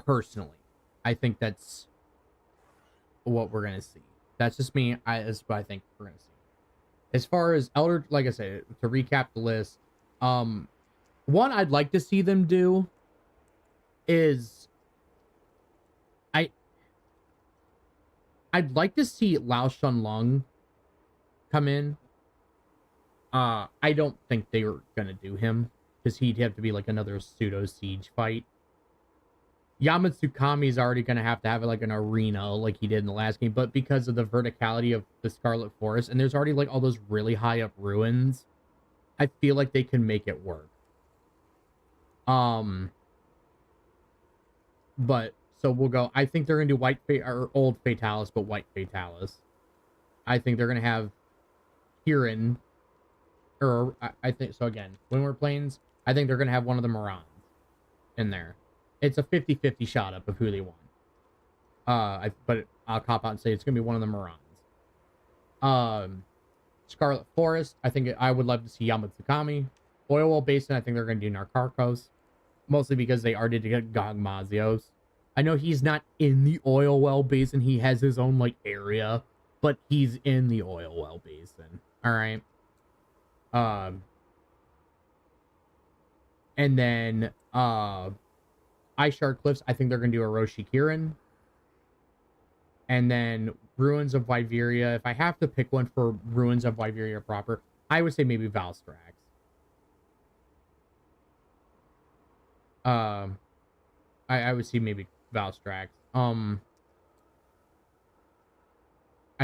Personally, I think that's what we're gonna see. That's just me. That's what I think we're gonna see. As far as elder, like I said, to recap the list, one I'd like to see them do is I'd like to see Lao Shanlong come in. I don't think they were gonna do him because he'd have to be like another pseudo siege fight. Yamatsukami is already gonna have to have like an arena like he did in the last game, but because of the verticality of the Scarlet Forest, and there's already like all those really high up ruins, I feel like they can make it work. But so we'll go. I think they're gonna do or old Fatalis, but White Fatalis. I think they're gonna have Kirin, or I think so. Again, when we're planes, I think they're gonna have one of the Morans in there. It's a 50-50 shot up of who they want. But I'll cop out and say it's gonna be one of the Morans. Scarlet Forest, I think I would love to see Yamatsukami. Oil Well Basin, I think they're gonna do Narcarcos. Mostly because they already did Gog Mazios. I know he's not in the Oil Well Basin. He has his own, like, area. But he's in the Oil Well Basin. Alright. And then, Ice Shard Cliffs, I think they're going to do Orochi Kirin. And then Ruins of Wyveria. If I have to pick one for Ruins of Wyveria proper, I would say maybe Valstrax. I would see maybe Valstrax. I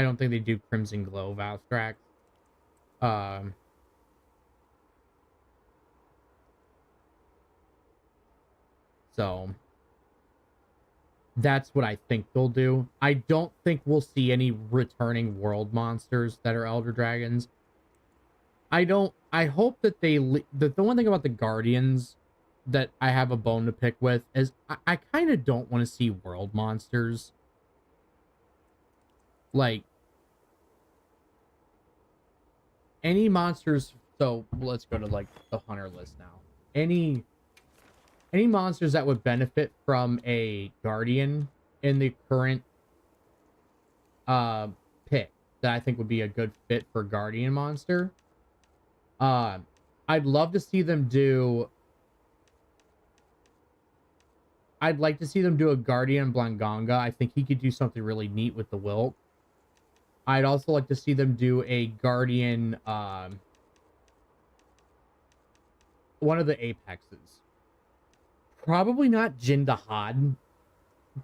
don't think they do Crimson Glow Valstrax. So that's what I think they'll do. I don't think we'll see any returning world monsters that are Elder Dragons. I hope that the one thing about the Guardians that I have a bone to pick with is I kind of don't want to see world monsters. Like, any monsters, so let's go to, like, the hunter list now. Any monsters that would benefit from a Guardian in the current pick that I think would be a good fit for Guardian monster. I'd love to see them do... I'd like to see them do a Guardian Blanganga. I think he could do something really neat with the Wilk. I'd also like to see them do a Guardian, one of the Apexes. Probably not Jindahad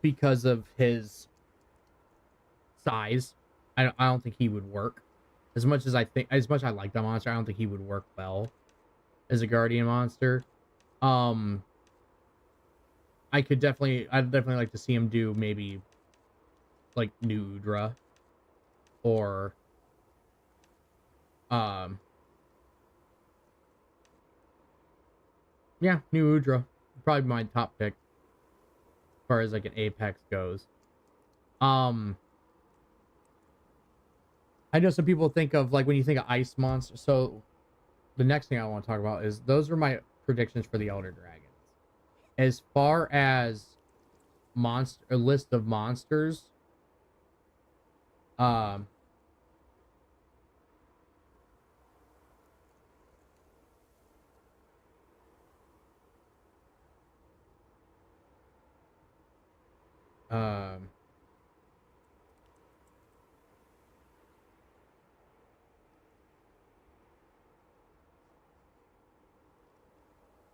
because of his size. I don't think he would work. As much as I like that monster, I don't think he would work well as a Guardian monster. I'd definitely like to see him do maybe like New Udra or yeah, New Udra. Probably my top pick as far as like an Apex goes. I know some people think of, like, when you think of ice monster. So the next thing I want to talk about is those are my predictions for the Elder Dragons. As far as a list of monsters,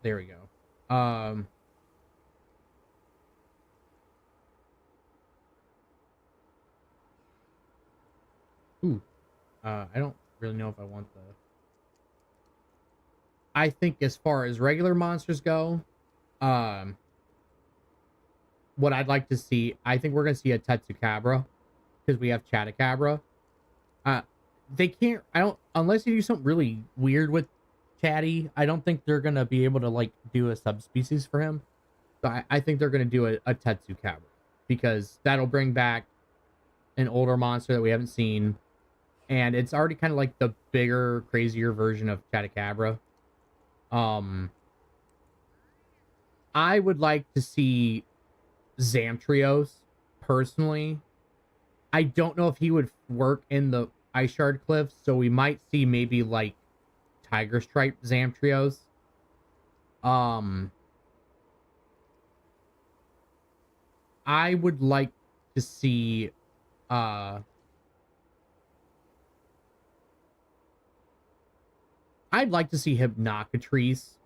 There we go. Ooh. I don't really know if I want the... I think as far as regular monsters go, um, what I'd like to see, I think we're gonna see a Tetsukabra because we have Chattacabra. Uh, they can't. I don't unless you do something really weird with Chatty. I don't think they're gonna be able to like do a subspecies for him. So I think they're gonna do a Tetsukabra because that'll bring back an older monster that we haven't seen, and it's already kind of like the bigger, crazier version of Chattacabra. I would like to see Zamtrios personally. I don't know if he would work in the Ice Shard Cliffs, so we might see maybe like Tiger Stripe Zamtrios. I would like to see I'd like to see Hypnocatrice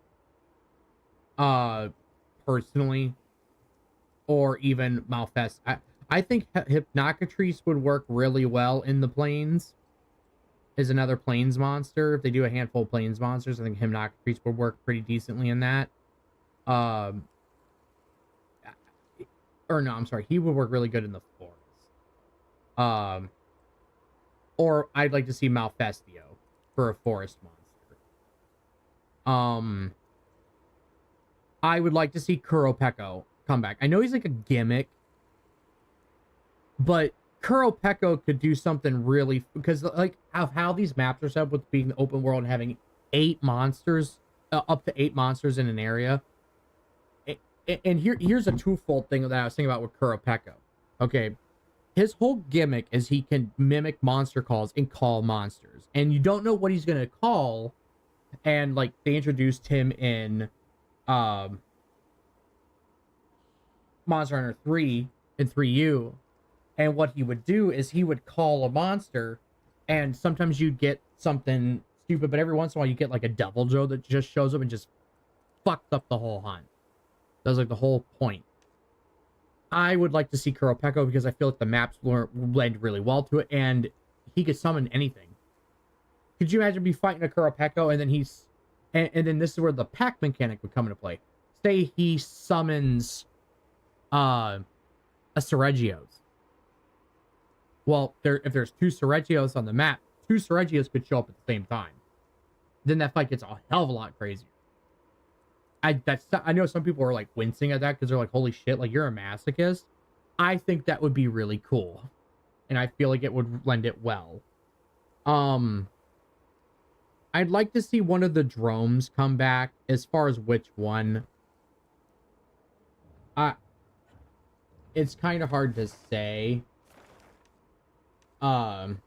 personally, or even Malfest. I think Hypnocatrice would work really well in the plains. Is another plains monster. If they do a handful of plains monsters, I think Hypnocatrice would work pretty decently in that. Or no, I'm sorry, he would work really good in the forest. Or I'd like to see Malfestio for a forest monster. I would like to see Kuropeko come back. I know he's like a gimmick, but Kuropeko could do something really, because like of how these maps are set up with being the open world and having 8 monsters, up to 8 monsters in an area. And here's a twofold thing that I was thinking about with Kuropeko. Okay, his whole gimmick is he can mimic monster calls and call monsters, and you don't know what he's gonna call. And like they introduced him in Monster Hunter 3 and 3U, and what he would do is he would call a monster, and sometimes you'd get something stupid, but every once in a while you get like a Devil Joe that just shows up and just fucks up the whole hunt. That's like the whole point. I would like to see Kuropeko because I feel like the maps blend really well to it, and he could summon anything. Could you imagine me fighting a Kuropeko and then and then this is where the pack mechanic would come into play. Say he summons a Seregios. Well, if there's 2 Seregios on the map, 2 Seregios could show up at the same time. Then that fight gets a hell of a lot crazier. I know some people are like wincing at that because they're like, holy shit, like you're a masochist. I think that would be really cool. And I feel like it would lend it well. I'd like to see one of the dromes come back. As far as which one, it's kind of hard to say. Again,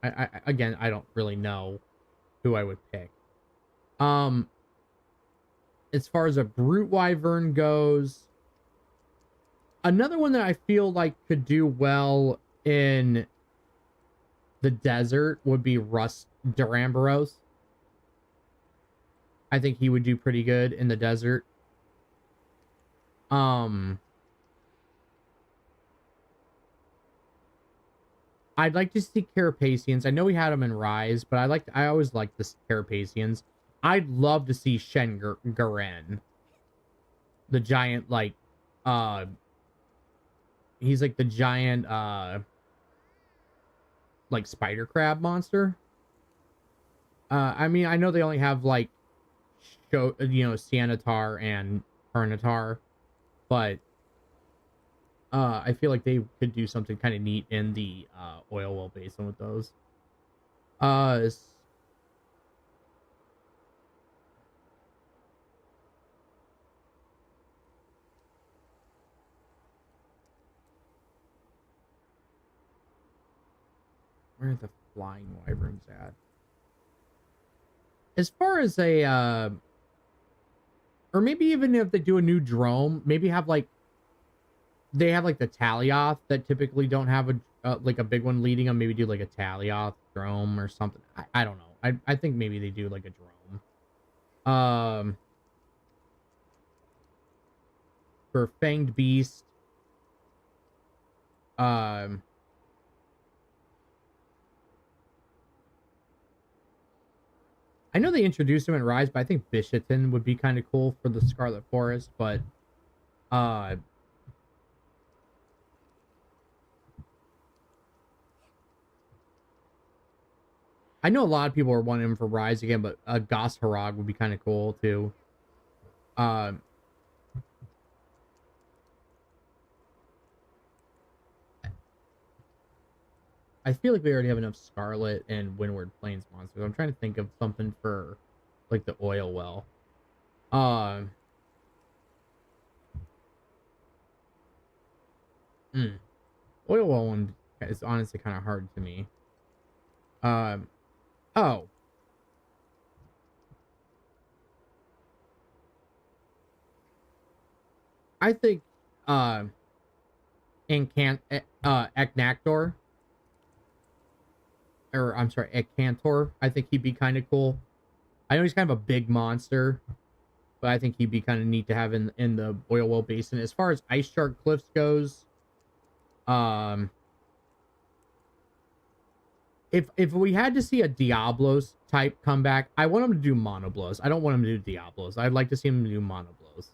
I don't really know who I would pick. As far as a brute wyvern goes, another one that I feel like could do well in the desert would be Rust Duramboros. I think he would do pretty good in the desert. I'd like to see Carapacians. I know we had them in Rise, but I always liked the Carapacians. I'd love to see Shen Garen. The giant, like, he's like the giant, like spider crab monster. I mean, I know they only have like, Sianatar and Pernatar, but I feel like they could do something kind of neat in the oil well basin with those. Where are the flying wyverns at? As far as a or maybe even if they do a new drome, maybe have like they have like the Talioth that typically don't have a like a big one leading them. Maybe do like a Talioth drome or something. I don't know. I think maybe they do like a drome. Um, for Fanged Beast, um, I know they introduced him in Rise, but I think Bishaten would be kind of cool for the Scarlet Forest, but uh I know a lot of people are wanting him for Rise again, but Gos Harag would be kind of cool too. Um I feel like we already have enough Scarlet and Windward Plains monsters. I'm trying to think of something for like the oil well. Um mm, Oil well one is honestly kind of hard to me. Um oh, I think Eknactor, or I'm sorry, Ekantor. I think he'd be kind of cool. I know he's kind of a big monster, but I think he'd be kind of neat to have in the oil well basin. As far as Ice Shark Cliffs goes, um, if we had to see a Diablos type comeback, I want him to do Monoblows. I don't want him to do Diablos. I'd like to see him do Monoblows.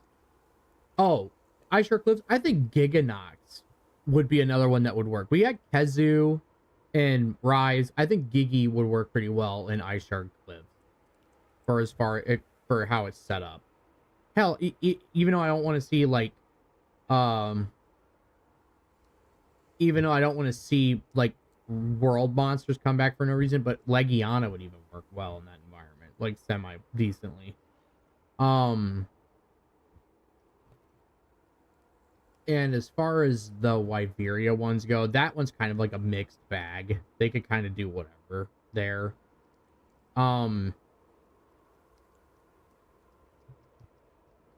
Oh, Ice Shark Cliffs. I think Giganox would be another one that would work. We had Kezu and Rise. I think Gigi would work pretty well in Ice Shark Cliffs for how it's set up. Hell, even though I don't want to see like, um, even though I don't want to see like world monsters come back for no reason, but Legiana would even work well in that environment, like semi decently. Um, and as far as the Wyveria ones go, that one's kind of like a mixed bag. They could kind of do whatever there. Um,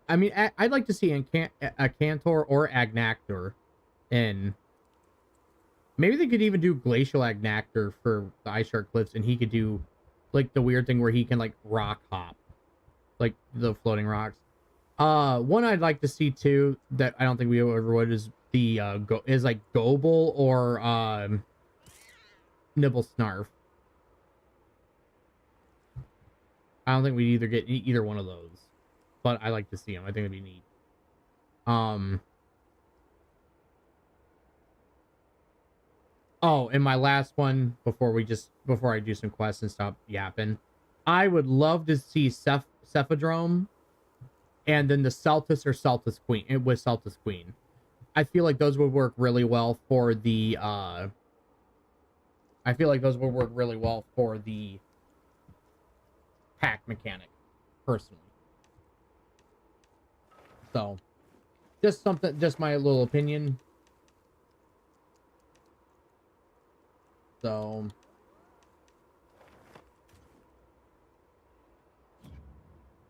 I mean, I'd like to see a Cantor or Agnactor in. Maybe they could even do Glacial Agnactor for the Ice Shark Cliffs, and he could do like the weird thing where he can like rock hop, like the floating rocks. One I'd like to see too that I don't think we ever would is the like Gobel or Nibble Snarf. I don't think we'd either get either one of those, but I like to see them. I think it'd be neat. Um. Oh, and my last one before I do some quests and stop yapping, I would love to see Cephadrome and then the Celtis or Celtis Queen with Celtis Queen. I feel like those would work really well for the I feel like those would work really well for the pack mechanic, personally. So, just my little opinion. So,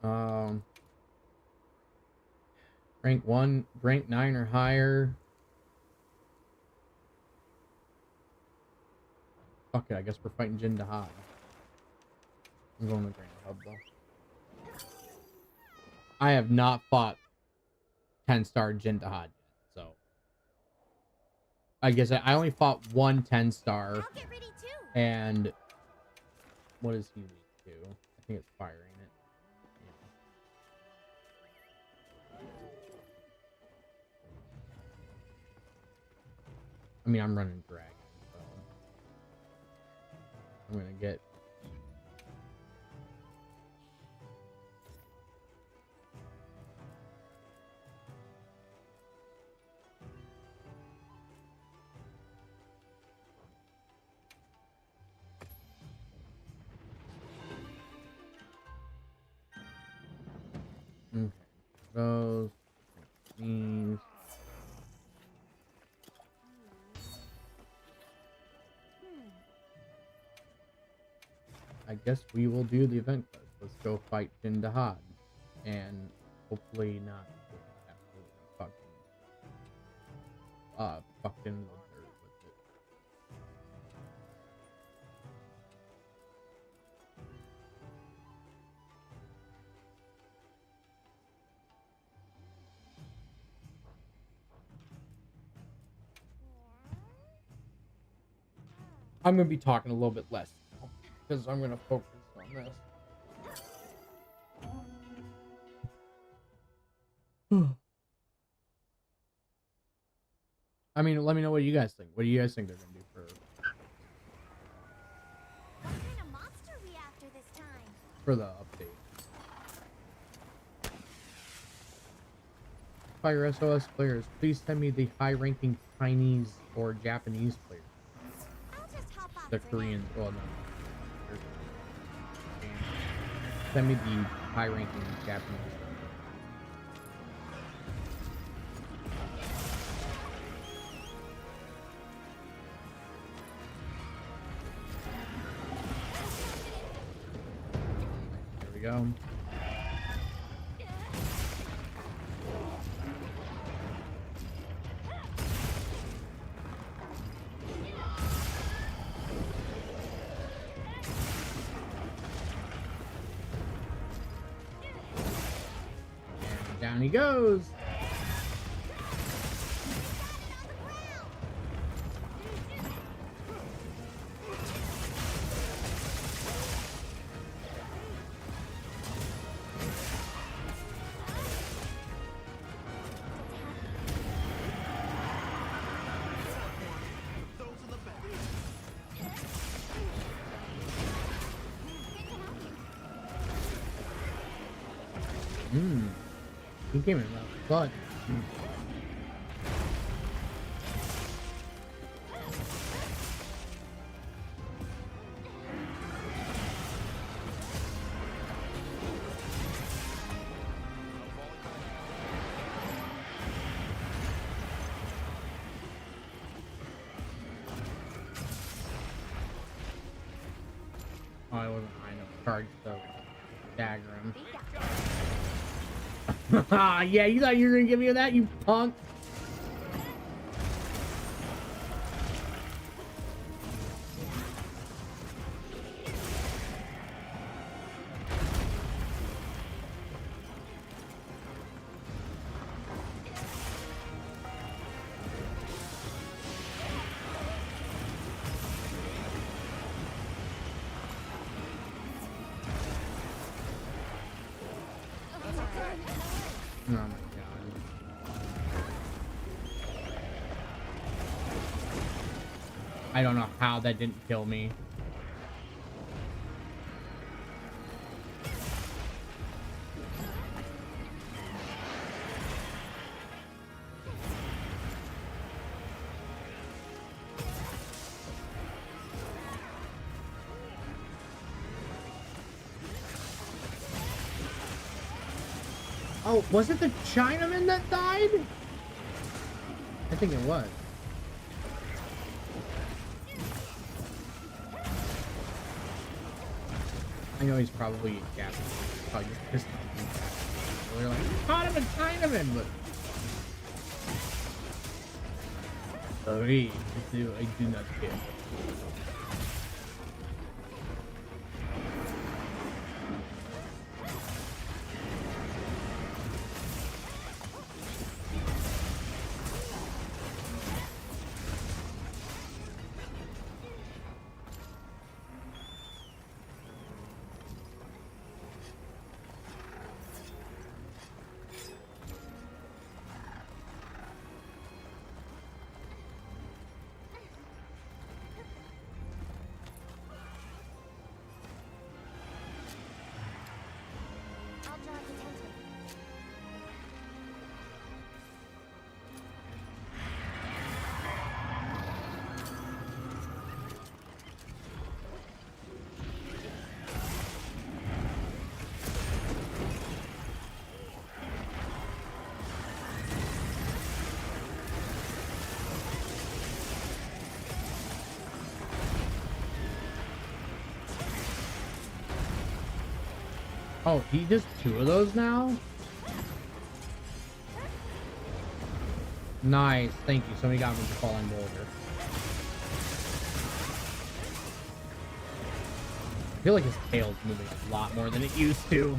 um, rank 1, rank 9 or higher. Fuck it, I guess we're fighting Jin Dahad. I'm going to Grand Hub though. I have not fought 10-star Jin Dahad yet, so I guess I only fought one 10-star. I'll get ready too. And what is he weak to? I think it's fire, ain't it? Yeah. I mean, I'm running dragon, so I'm gonna get. Okay, those these. I guess we will do the event quest. Let's go fight Jin Dahad, and hopefully not get absolutely fucked in the dirt with it. I'm gonna be talking a little bit less because I'm gonna focus on this. I mean, let me know what you guys think. What do you guys think they're gonna do What kind of monster we after this time? for the update? Fire SOS players, please send me the high-ranking Chinese or Japanese players. I'll just hop off The for Koreans, well, no. Send me the high-ranking Japanese. There we go. And down he goes. He came in with blood. Oh, I wasn't high enough charge, so dagger him. Yeah, you thought you were gonna give me that, you punk? Oh my god. I don't know how that didn't kill me. Oh, was it the Chinaman that died? I think it was. I know he's probably Japanese. Probably just pissed off. They're like, caught him a Chinaman, but sorry, I do not care. I'll draw his attention. Oh, he does 2 of those now? Nice, thank you. Somebody got me the falling boulder. I feel like his tail's moving a lot more than it used to.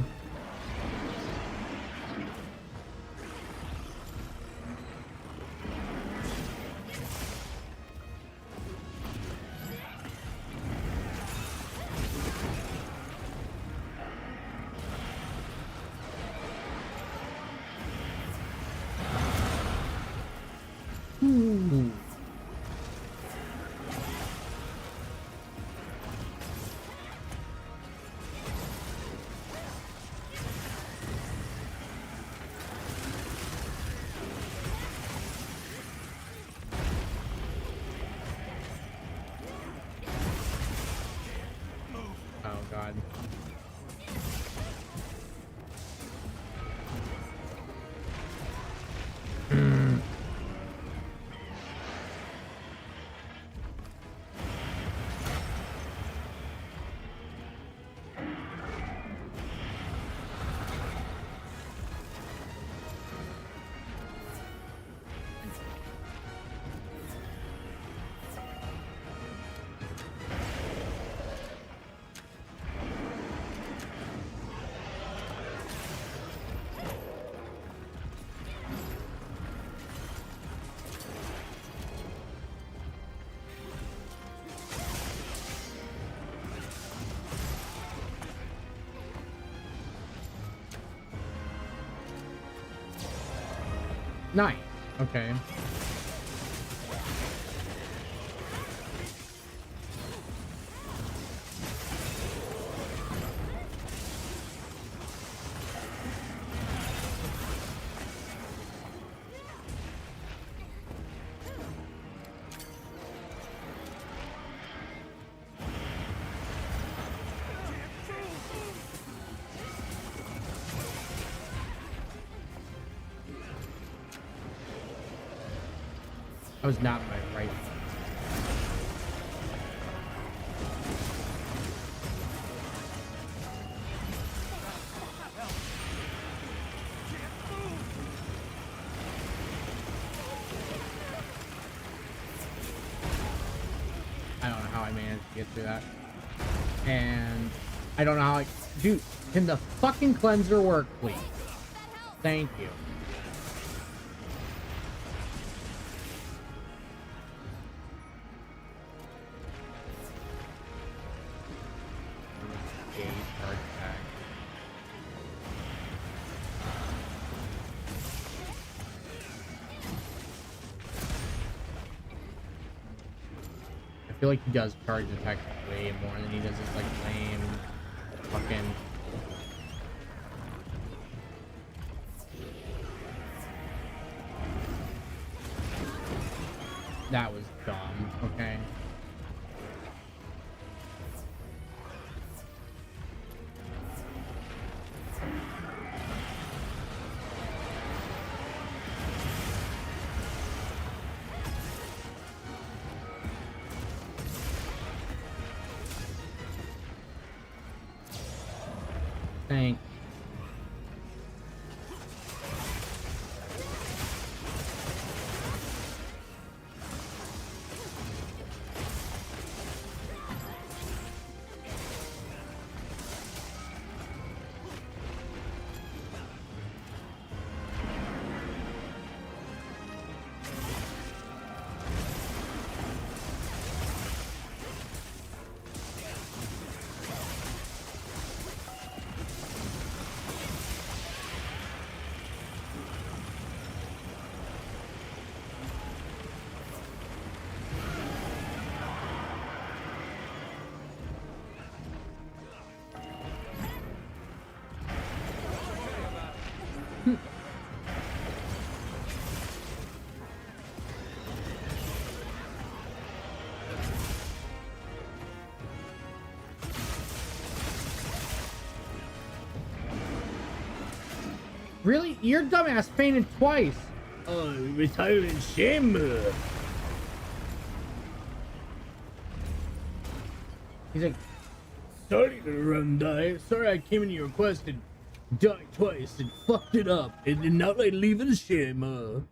Nice. Okay. I was not my right. I don't know how I managed to get through that. And I don't know how I... Dude, can the fucking cleanser work, please? Thank you. I feel like he does charge attack way more than he does this like lame fucking. That was dumb, okay. Thank. Really? Your dumbass fainted twice. Oh, retirement shame. He's like, sorry to run die. Sorry I came into your quest and died twice and fucked it up. And now I leave in shame.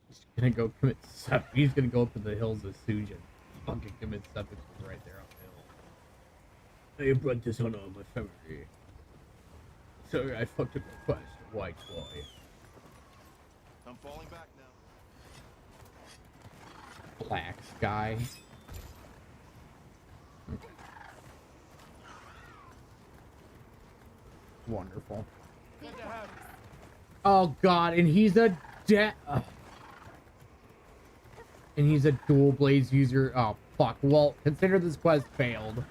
He's gonna go commit seppuku. He's gonna go up to the hills of Sujin. Fucking commit seppuku right there on the hill. I brought this on all my family. Sorry, I fucked up your quest, White Boy. I'm falling back now. Black Sky. Okay. Wonderful. Oh god, and he's a and he's a dual blades user. Oh fuck. Well, consider this quest failed.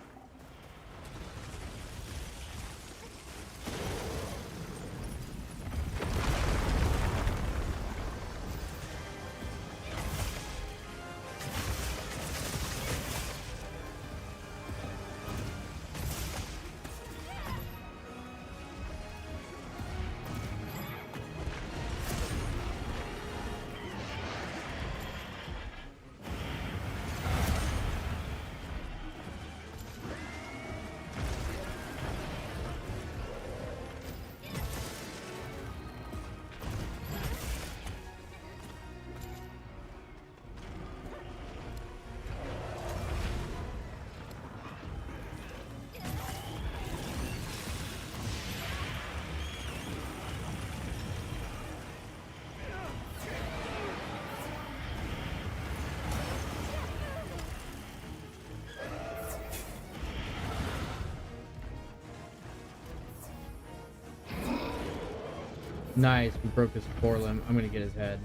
Nice. We broke his forelimb. I'm gonna get his head.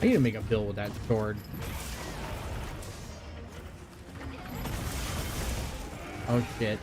I need to make a bill with that sword. Oh shit.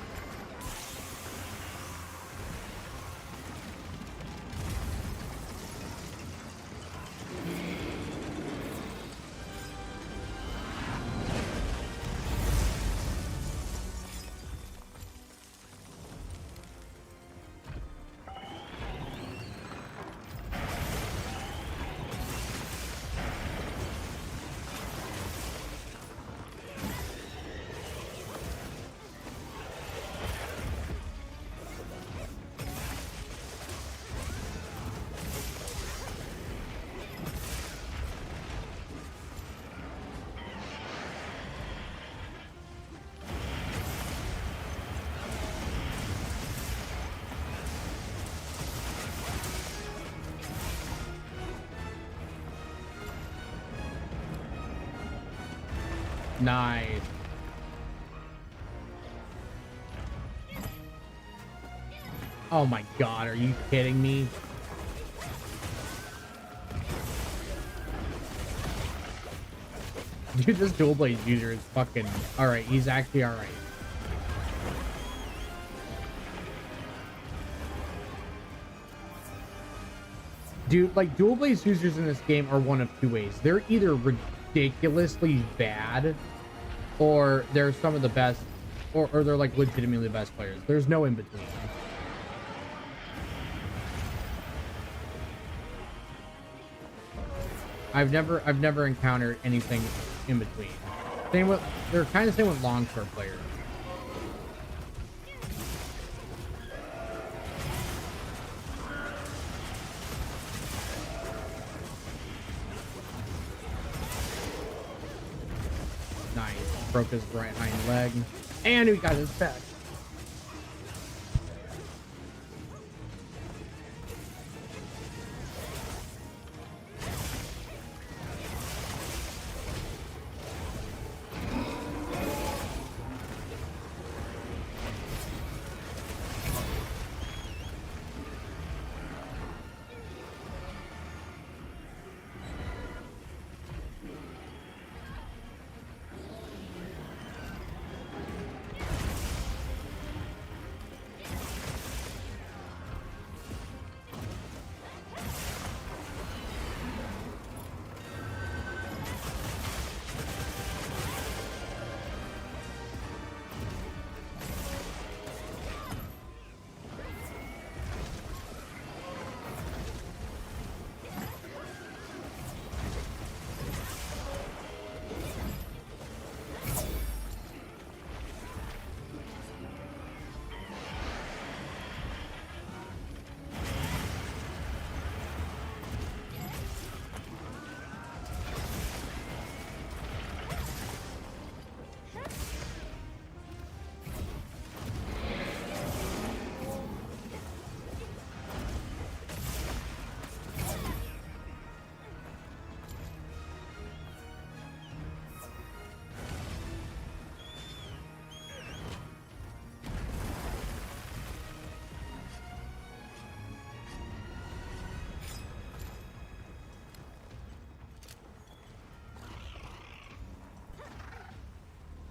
Nice. Oh my god, are you kidding me? Dude, this dual blade user is fucking alright. He's actually alright. Dude, like, dual blade users in this game are one of two ways. They're either ridiculously bad, or they're some of the best, or they're like legitimately the best players. There's no in between. I've never encountered anything in between. Same with, they're kind of same with longsword players. Nice. Broke his right hind leg. And he got his back.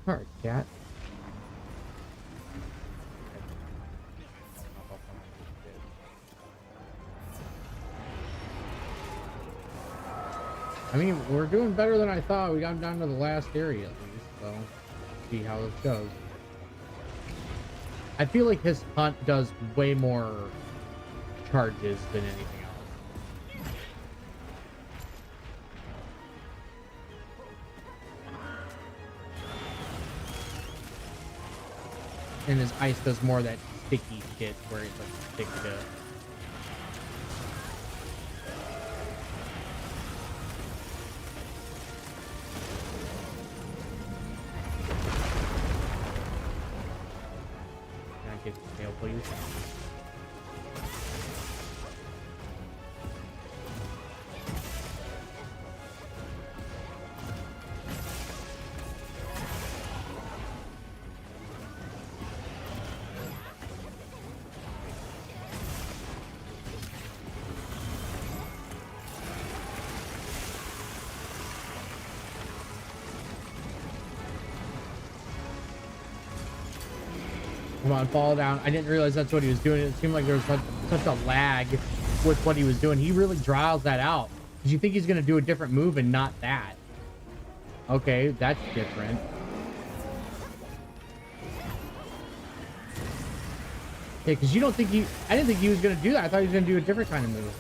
Alright, cat. I mean, we're doing better than I thought. We got down to the last area at least, so see how this goes. I feel like his hunt does way more charges than anything else. And his ice does more of that sticky shit where it's like stick to. Can I get the tail, please? Come on, fall down. I didn't realize that's what he was doing. It seemed like there was such a lag with what he was doing. He really draws that out. Because you think he's going to do a different move and not that. Okay, that's different. Yeah, because you don't think he... I didn't think he was going to do that. I thought he was going to do a different kind of move.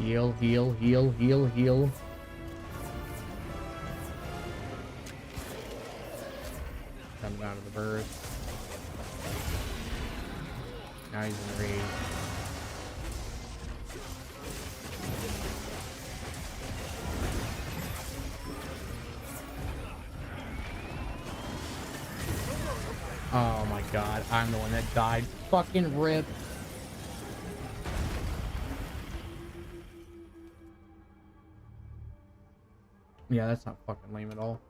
Heal, heal, heal, heal, heal. Come down to the burst. Now he's in rage. Oh my god, I'm the one that died. Fucking rip. Yeah, that's not fucking lame at all.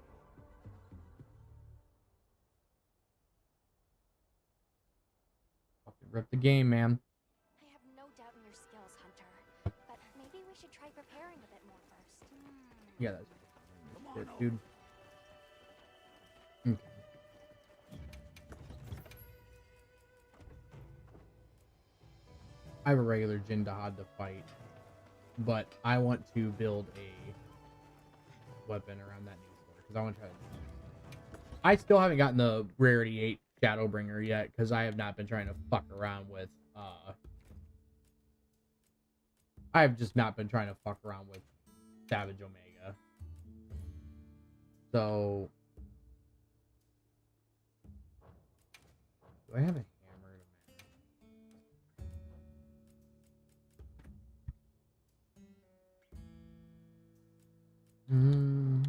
Fucking rip the game, man. I have no doubt in your skills, Hunter. But maybe we should try preparing a bit more first. Yeah, that's shit, dude. Okay. I have a regular Jindahad to fight, but I want to build a weapon around that new sword because I want to try to. I still haven't gotten the rarity 8 Shadowbringer yet because I have not been trying to fuck around with I have just not been trying to fuck around with Savage Omega. So do I have a hammer to match?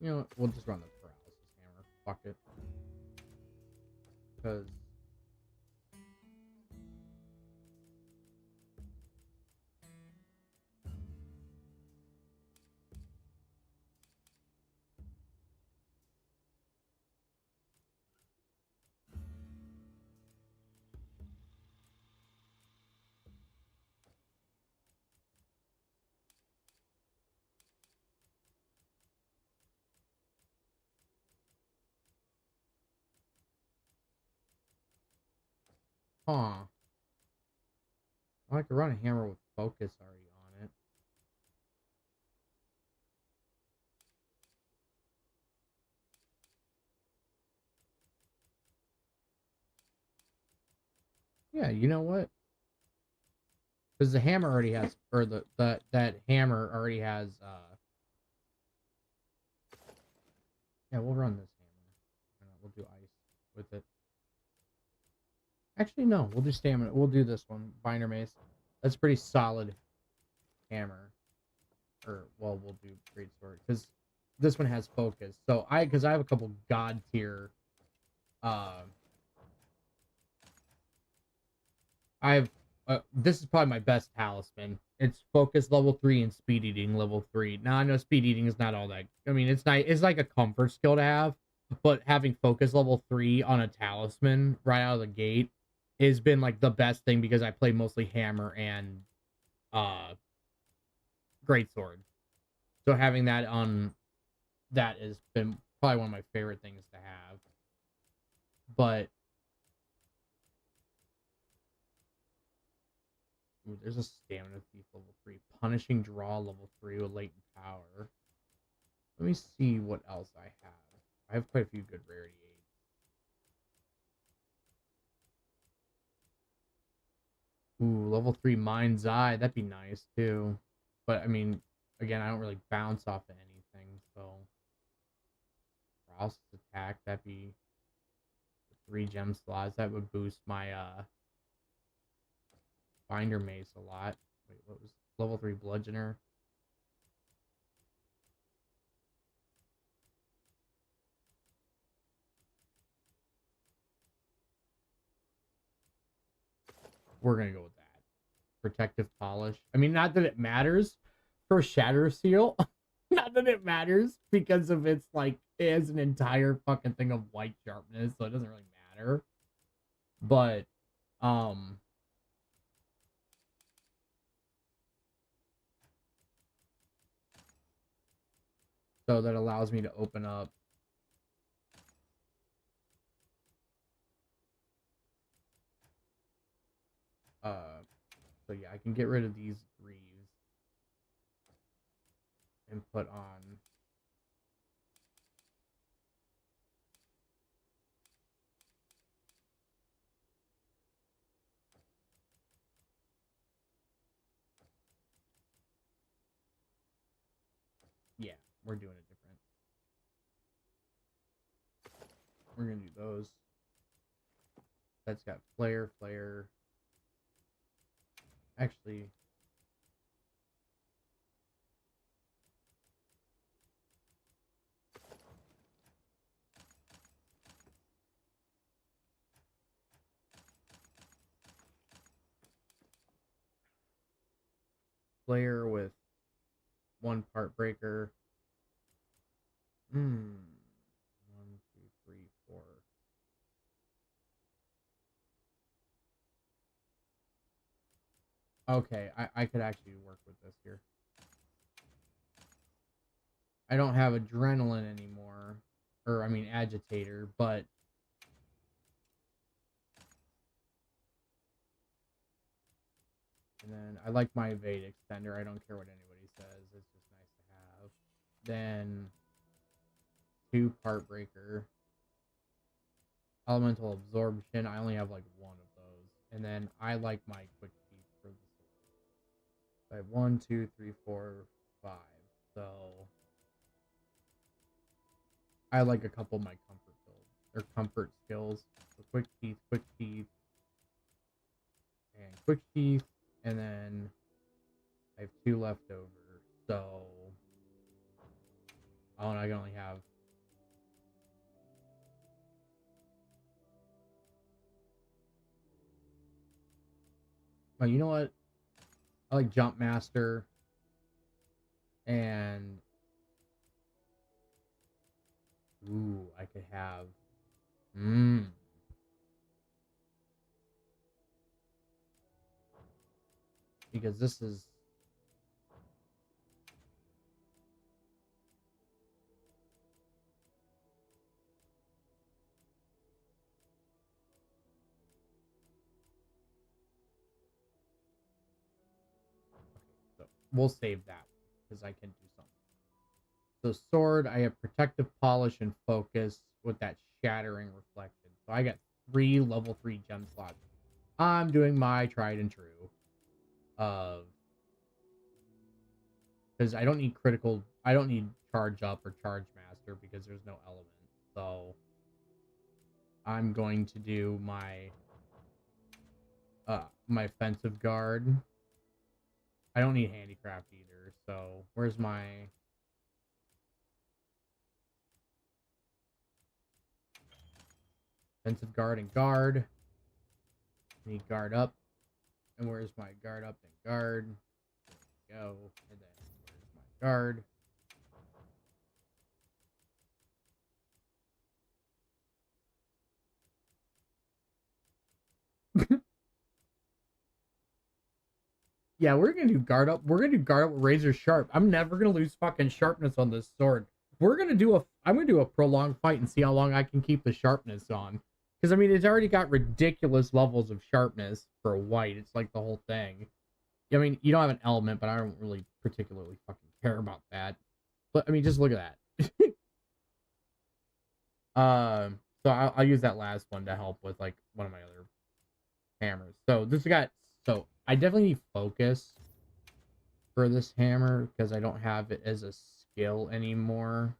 You know what? We'll just run the paralysis hammer. Fuck it. Because huh. I like to run a hammer with focus already on it. Yeah, you know what? Because the hammer already has, or that hammer already has. Yeah, we'll run this hammer. We'll do ice with it. Actually, no, we'll do stamina. We'll do this one, binder mace. That's pretty solid hammer. Or well, we'll do great sword because this one has focus. So because I have a couple god tier. I have this is probably my best talisman. It's focus level 3 and speed eating level 3. Now I know speed eating is not all that. I mean, it's not. It's like a comfort skill to have, but having focus level 3 on a talisman right out of the gate has been like the best thing because I play mostly hammer and greatsword. So having that on that has been probably one of my favorite things to have. But ooh, there's a stamina thief level 3, punishing draw level 3 with latent power. Let me see what else I have. I have quite a few good rarity 8s. Ooh, level 3 mind's eye. That'd be nice too. But I mean, again, I don't really bounce off of anything, so paralysis attack, that'd be 3 gem slots. That would boost my binder mace a lot. Wait, what was level 3 bludgeoner? We're gonna go with that. Protective polish. I mean, not that it matters for Shatter Seal. Not that it matters because of its like it has an entire fucking thing of white sharpness, so it doesn't really matter. But um so that allows me to open up so yeah, I can get rid of these greaves and put on yeah, we're doing it different. We're gonna do those. That's got flare. Actually, flare with 1 part breaker. 1, 2, 3, 4. Okay, I could actually work with this here. I don't have adrenaline anymore, or I mean agitator, but and then I like my evade extender. I don't care what anybody says. It's just nice to have. Then 2 part breaker. Elemental absorption. I only have like 1 of those. And then I like my quick feet for the sword. I have 1, 2, 3, 4, 5. So I like a couple of my comfort builds or comfort skills. So quick teeth, and quick teeth, and then I have 2 left over. So oh, and I can only have oh, you know what? I like Jump Master and ooh, I could have because this is so we'll save that because I can do something. So sword, I have protective polish and focus with that shattering reflection. So I got 3 level 3 gem slots. I'm doing my tried and true of because I don't need critical. I don't need charge up or charge master because there's no element. So I'm going to do my offensive guard. I don't need handicraft either. So where's my offensive guard and guard? I need guard up. And where's my guard up and guard? There we go. And then where's my guard? Yeah, we're gonna do guard up. We're gonna do guard up with razor sharp. I'm never gonna lose fucking sharpness on this sword. I'm gonna do a prolonged fight and see how long I can keep the sharpness on. Because I mean, it's already got ridiculous levels of sharpness for a white. It's like the whole thing. I mean, you don't have an element, but I don't really particularly fucking care about that. But I mean, just look at that. So I'll use that last one to help with like one of my other hammers. So I definitely need focus for this hammer because I don't have it as a skill anymore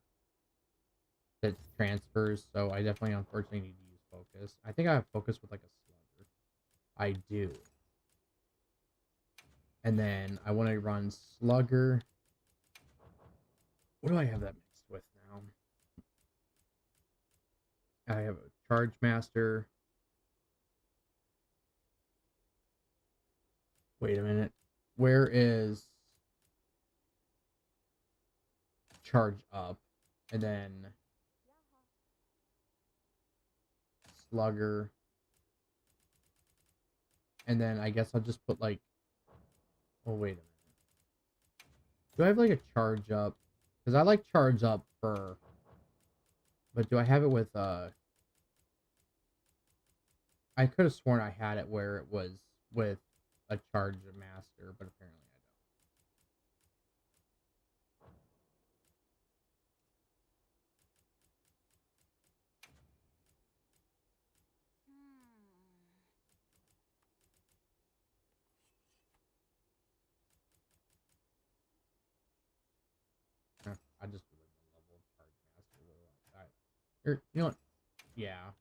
that transfers. So I definitely unfortunately need to use focus. I think I have focus with like a slugger. I do. And then I want to run slugger. What do I have that mixed with now? I have a charge master. Wait a minute. Where is charge up? And then slugger. And then I guess I'll just put like, oh wait a minute. Do I have like a charge up? Because I like charge up for, but do I have it with I could have sworn I had it where it was with a charge master, but apparently I don't. I just do like one level of charge master. Or, you know what? Yeah.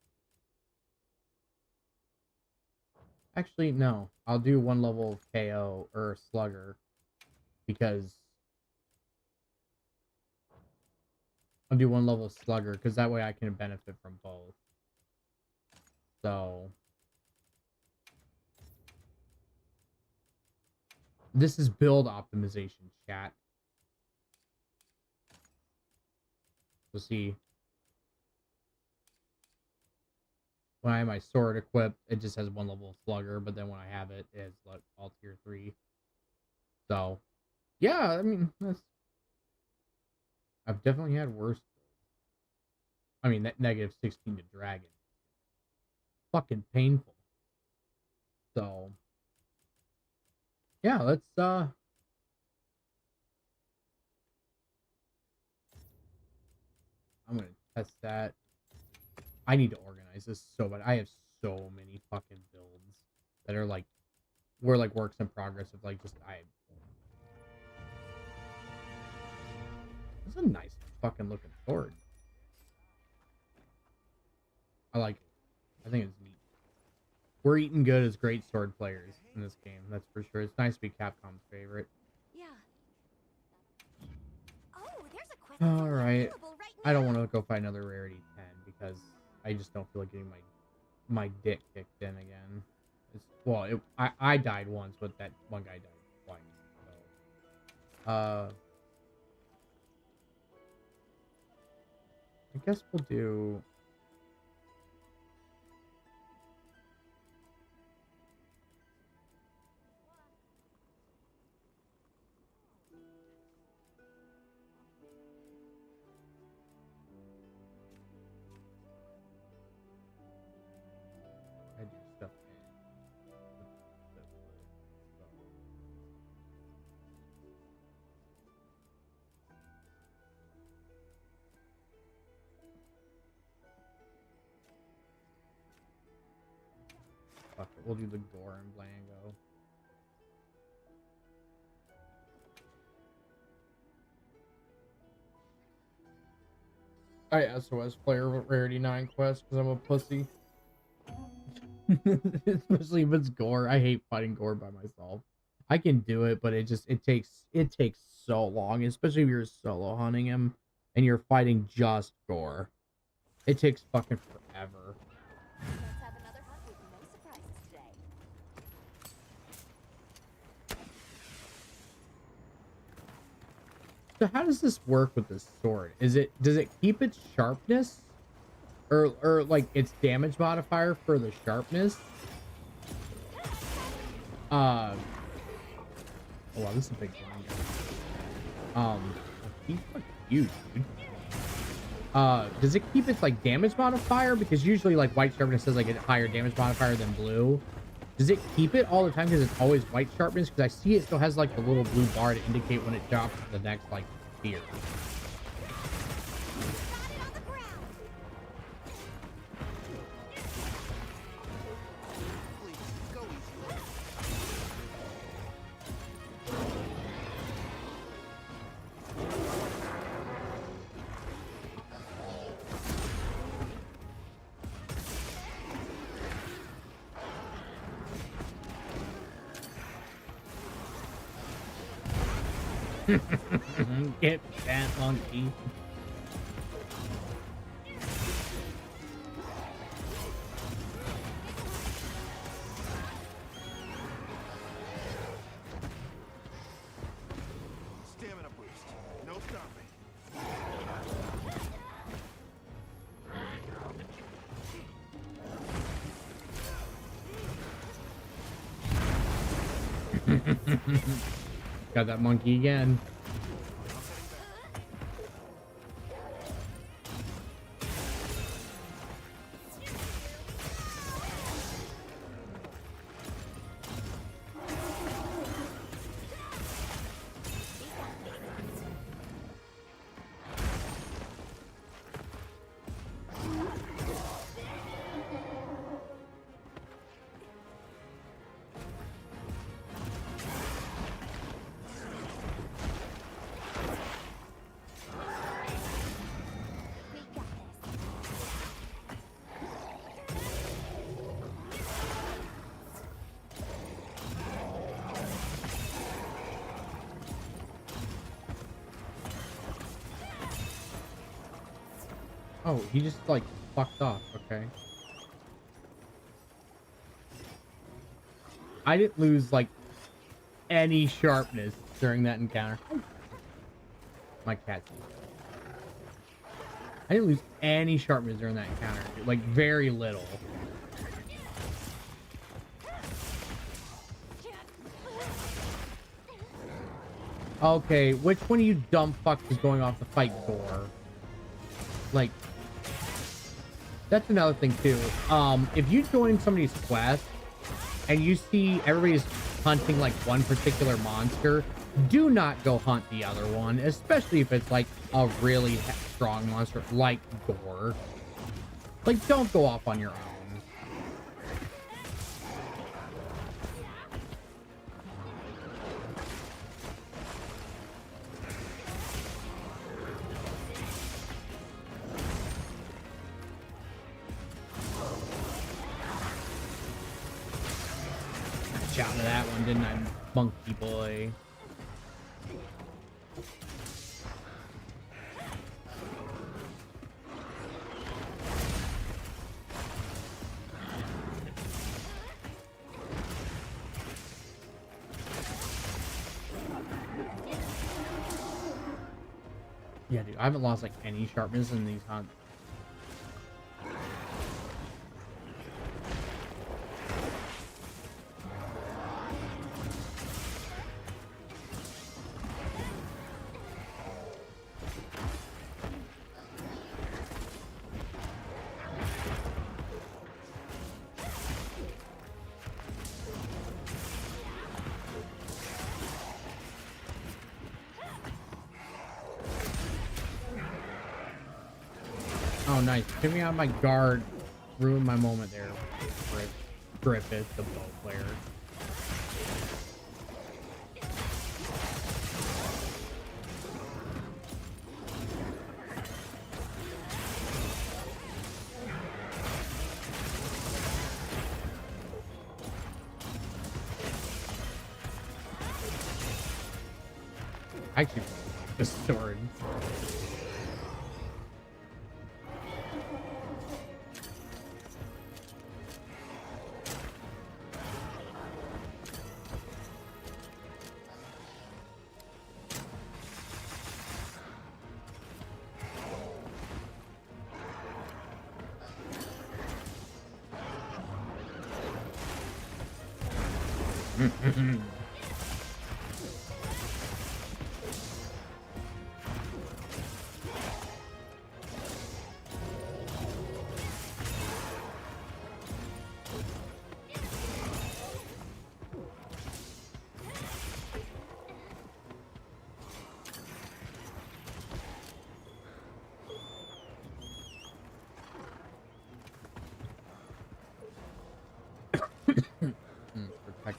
Actually, no. I'll do one level of KO or slugger because I'll do one level of slugger because that way I can benefit from both. So this is build optimization, chat. So see, when I have my sword equipped, it just has one level of slugger, but then when I have it, it's like all tier 3. So, yeah, I mean, I've definitely had worse. I mean, that negative 16 to dragon. Fucking painful. So, yeah, let's, I'm gonna test that. I need to organize this so bad. I have so many fucking builds that are like, we're like works in progress of like just, It's a nice fucking looking sword. I like it. I think it's neat. We're eating good as great sword players in this game, that's for sure. It's nice to be Capcom's favorite. Yeah. Oh, there's a quest All right. available right I don't now. want to go fight another rarity 10 because I just don't feel like getting my dick kicked in again. It's, well, I died once, but that one guy died twice. So, I guess we'll do. I do stuff in. Fuck it, we'll do the gore and Blango. I SOS player rarity 9 quest because I'm a pussy. Especially if it's gore. I hate fighting gore by myself. I can do it, but it takes so long, especially if you're solo hunting him and you're fighting just gore. It takes fucking forever. Let's have another hunt with no surprises today. So how does this work with this sword? Does it keep its sharpness? Or like its damage modifier for the sharpness? Oh wow, this is a big one. He's fucking huge, dude. Does it keep its like damage modifier? Because usually like white sharpness has like a higher damage modifier than blue. Does it keep it all the time because it's always white sharpness? Because I see it still has like the little blue bar to indicate when it drops to the next like tier. Get that monkey. Stamina boost. No stopping. Got that monkey again. We got this. Oh, he just like fucked off. Okay. I didn't lose like any sharpness during that encounter. My cat's. I didn't lose any sharpness during that encounter. Like very little. Okay, which one of you dumb fucks is going off the fight door? Like, that's another thing too. If you join somebody's quest and you see everybody's hunting like one particular monster, do not go hunt the other one, especially if it's like a really strong monster like Gore. Like, don't go off on your own. Shout to that one, didn't I, monkey boy? Yeah, dude, I haven't lost like any sharpness in these hunts. Oh, nice. Get me out of my guard. Ruined my moment there. Griffith, the bow player. Actually, the sword. Protect.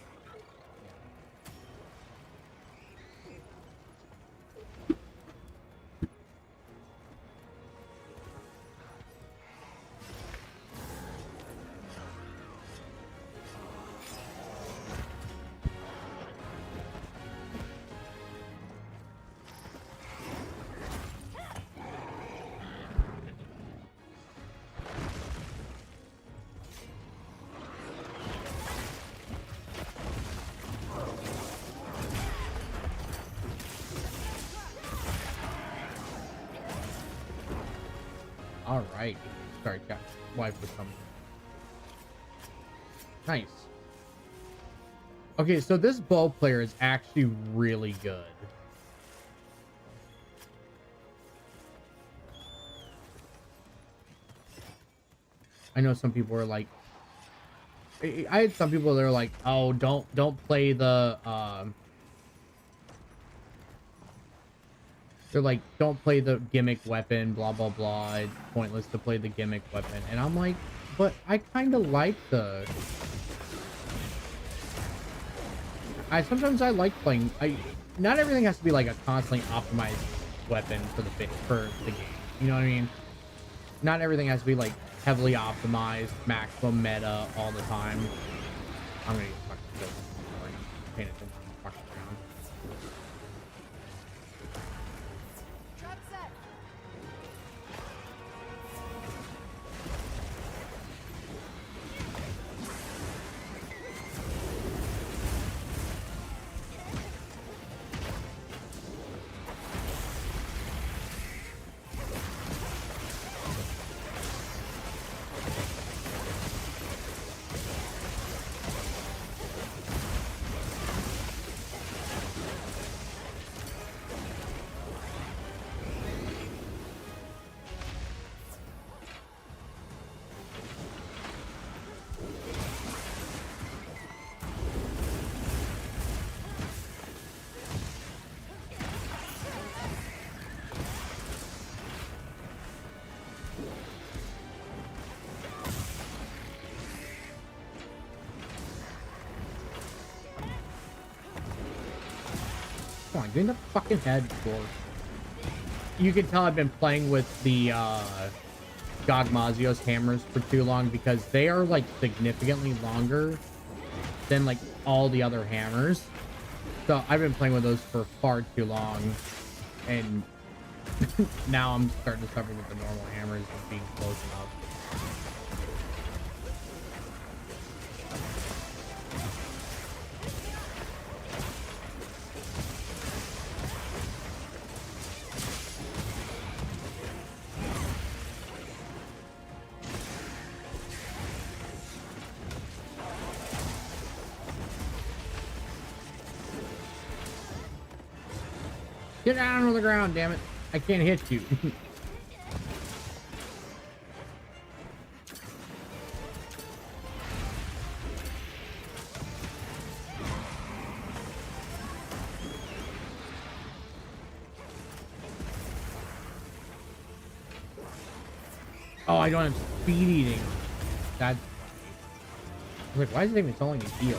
All right. Sorry, got wife was coming. Nice. Okay, so this bow player is actually really good. I know some people are like, I had some people that are like, oh, don't play the they're like, don't play the gimmick weapon, blah blah blah. It's pointless to play the gimmick weapon. And I'm like, but I kind of like the sometimes I like playing. Not everything has to be like a constantly optimized weapon for the game. You know what I mean? Not everything has to be like heavily optimized, maximum meta all the time. I'm gonna get fucking killed. Paying attention to the fucking ground. Trap set. Come on, get in the fucking head, Dwarf. You can tell I've been playing with the Gogmazios hammers for too long because they are like significantly longer than like all the other hammers. So I've been playing with those for far too long, and now I'm starting to suffer with the normal hammers of being close enough. Get down on the ground, damn it. I can't hit you. Oh, I don't have speed eating. That's... I was like, why is it even telling me heal?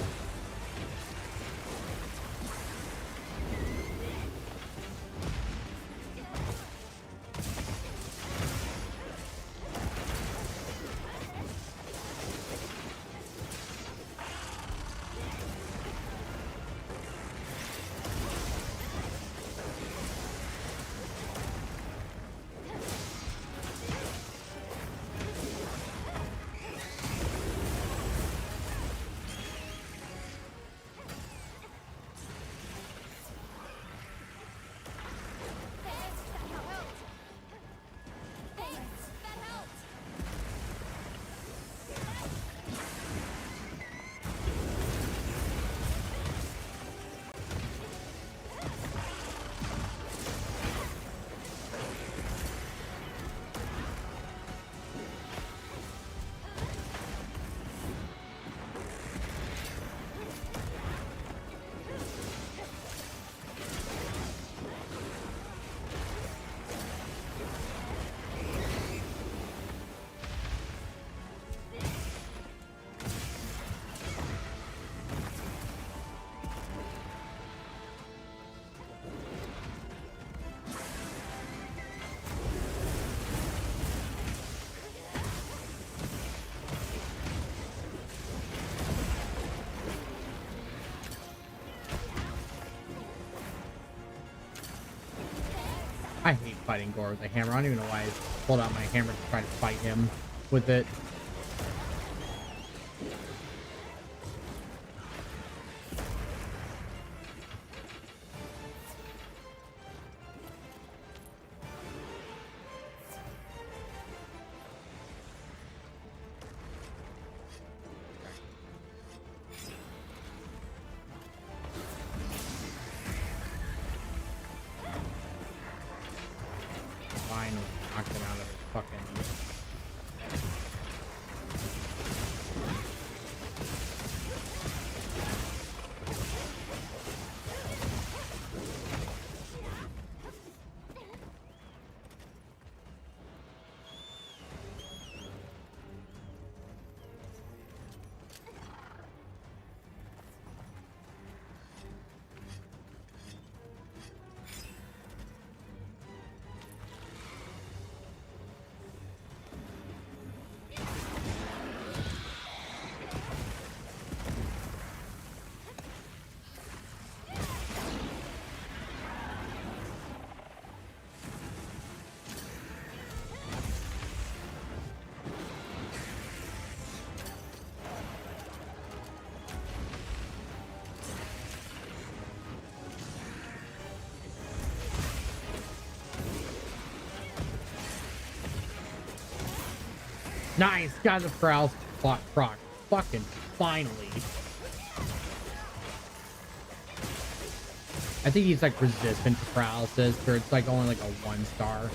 I hate fighting Gore with a hammer. I don't even know why I pulled out my hammer to try to fight him with it. Nice, got the Prowl proc. Fucking finally. I think he's like resistant to paralysis, or it's like only like a 1-star.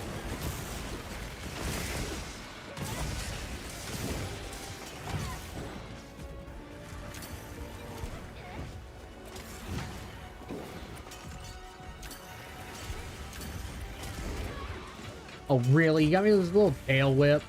Oh, really? You got me this little tail whip?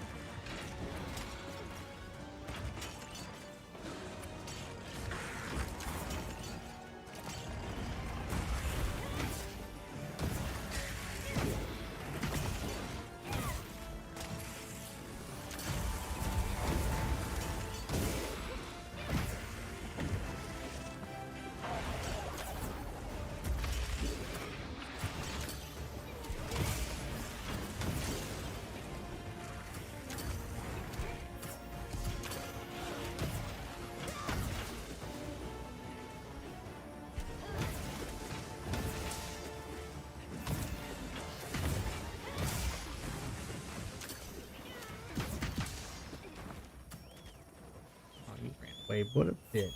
Wait, what a bitch.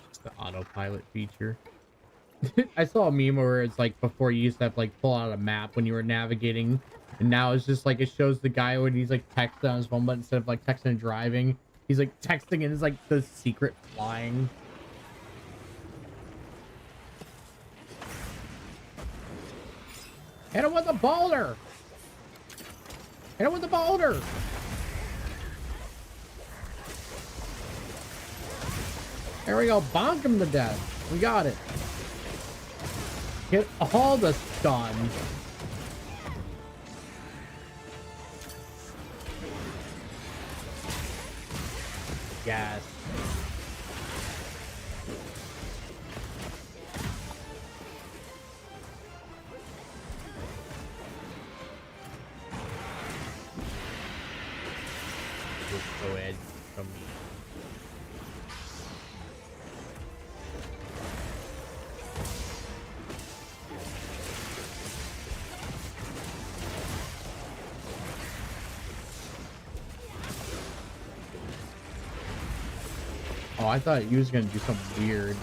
Just the autopilot feature. I saw a meme where it's like before you used to have like pull out a map when you were navigating, and now it's just like it shows the guy when he's like texting on his phone, but instead of like texting and driving, he's like texting and it's like the secret flying. Hit him with the boulder! Hit him with the boulder! There we go, bonk him to death. We got it. Get all the stun. Yes. Just go ahead. Come. Oh, I thought he was gonna do something weird.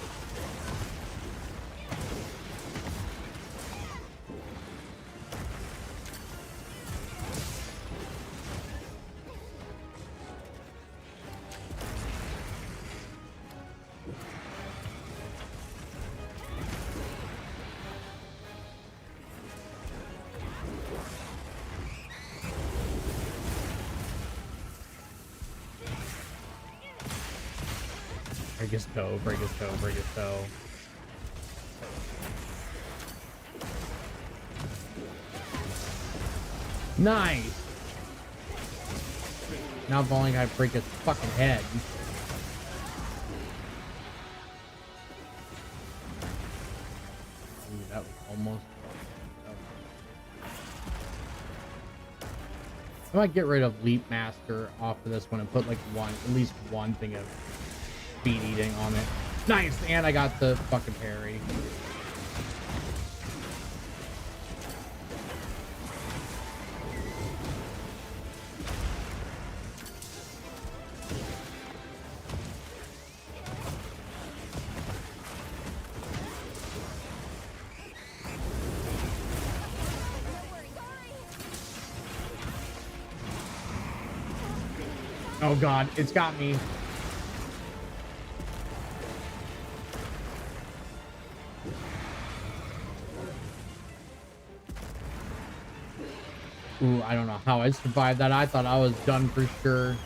Break his toe, break his toe, break his toe. Nice! Now the only guy break his fucking head. Ooh, that was almost... I might get rid of Leap Master off of this one and put like at least one thing of speed eating on it. Nice, and I got the fucking parry. Oh god, it's got me. Ooh, I don't know how I survived that. I thought I was done for sure.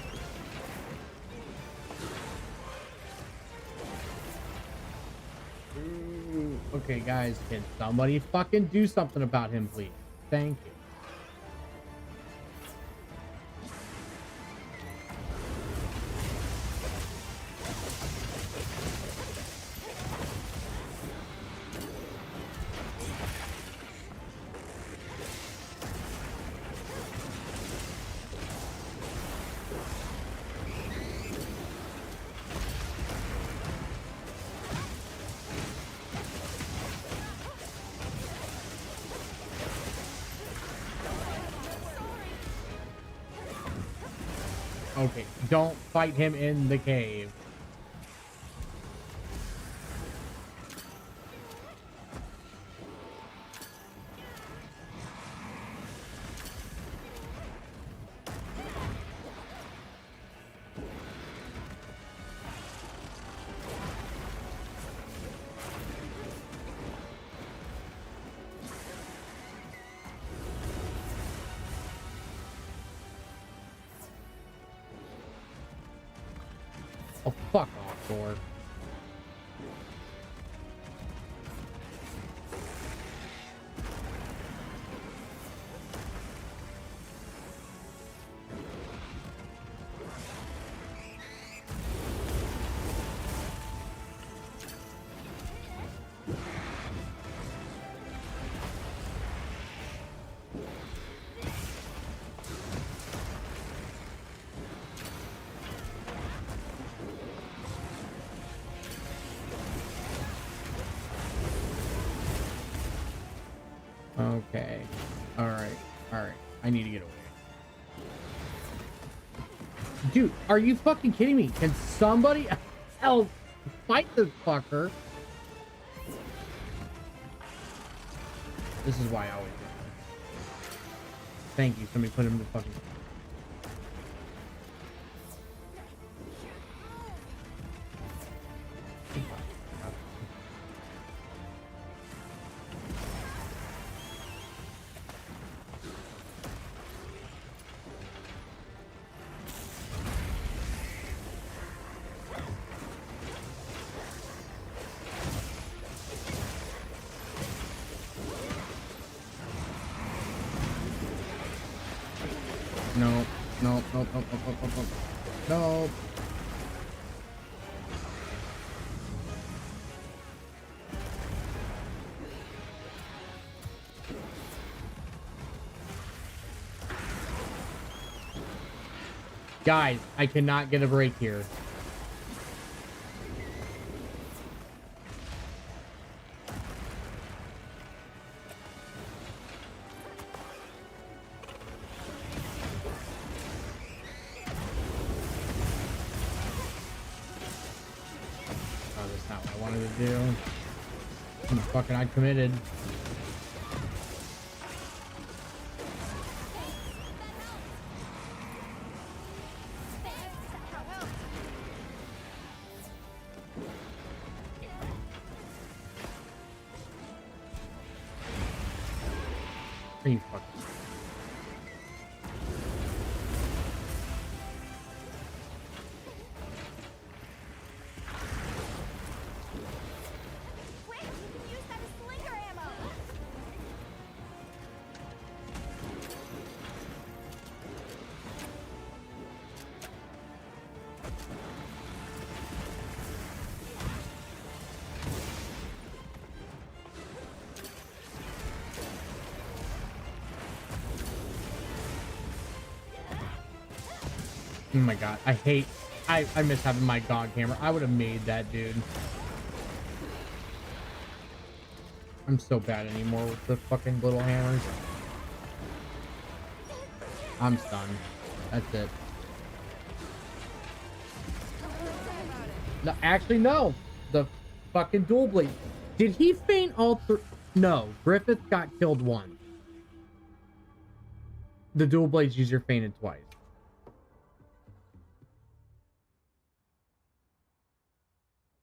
Ooh, okay, guys, can somebody fucking do something about him, please? Thank you. Okay, don't fight him in the cave. Oh, fuck off, Thor. Okay. Alright. Alright. I need to get away. Dude, are you fucking kidding me? Can somebody else fight this fucker? This is why I always do it. Thank you. Somebody put him to fucking... No, no, no, no, no, no, no, no, no. Guys, I cannot get a break here. Oh, that's not what I wanted to do. Fucking, I committed. Are you fucking... Quick, you can use that as slinger ammo. Oh my god, I miss having my GOG hammer. I would have made that, dude. I'm so bad anymore with the fucking little hammers. I'm stunned. That's it. No, actually, no. The fucking dual blade. Did he faint all three? No, Griffith got killed once. The dual blades user fainted twice.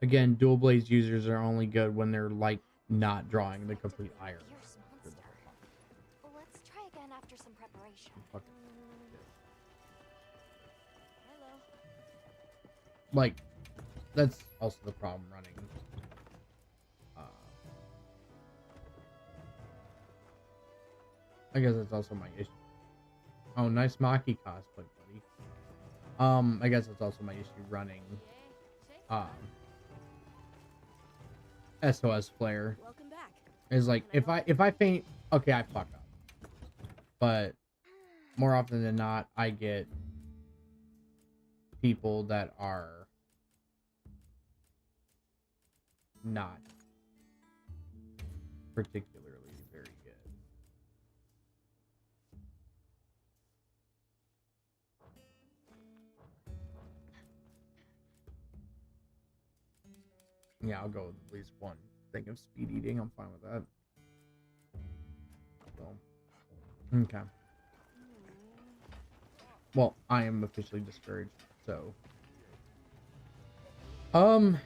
Again, dual blades users are only good when they're like not drawing the complete iron. Fierce monster. Let's try again after some preparation. Fuck. Hello. Like, that's also the problem running. I guess that's also my issue. Oh, nice Maki cosplay, buddy. I guess that's also my issue running SOS Flare. Welcome back. Is like if I faint, okay, I fuck up. But more often than not, I get people that are not particularly very good. Yeah, I'll go with at least one thing of speed eating. I'm fine with that. So, okay. Well, I am officially discouraged, so. Can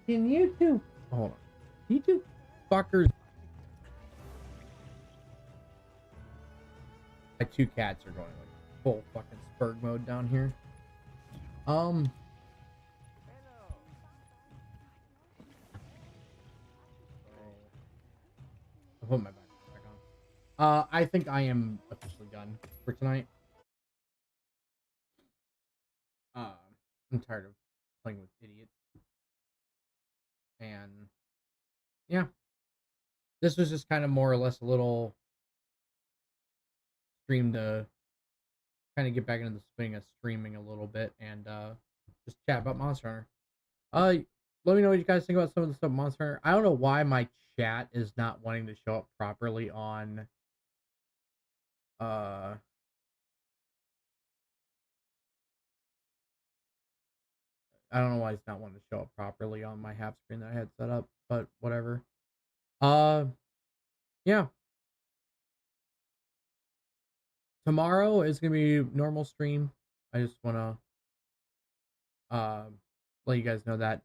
you two... Hold on. You two fuckers... My two cats are going like full fucking Spurg mode down here. I'll put my backpack back on. I think I am officially done for tonight. I'm tired of playing with idiots. And yeah, this was just kind of more or less a little stream to kind of get back into the swing of streaming a little bit and just chat about Monster Hunter. Let me know what you guys think about some of the stuff Monster Hunter. I don't know why my chat is not wanting to show up properly on I don't know why it's not wanting to show up properly on my half screen that I had set up, but whatever. Yeah. Tomorrow is gonna be normal stream. I just wanna let you guys know that.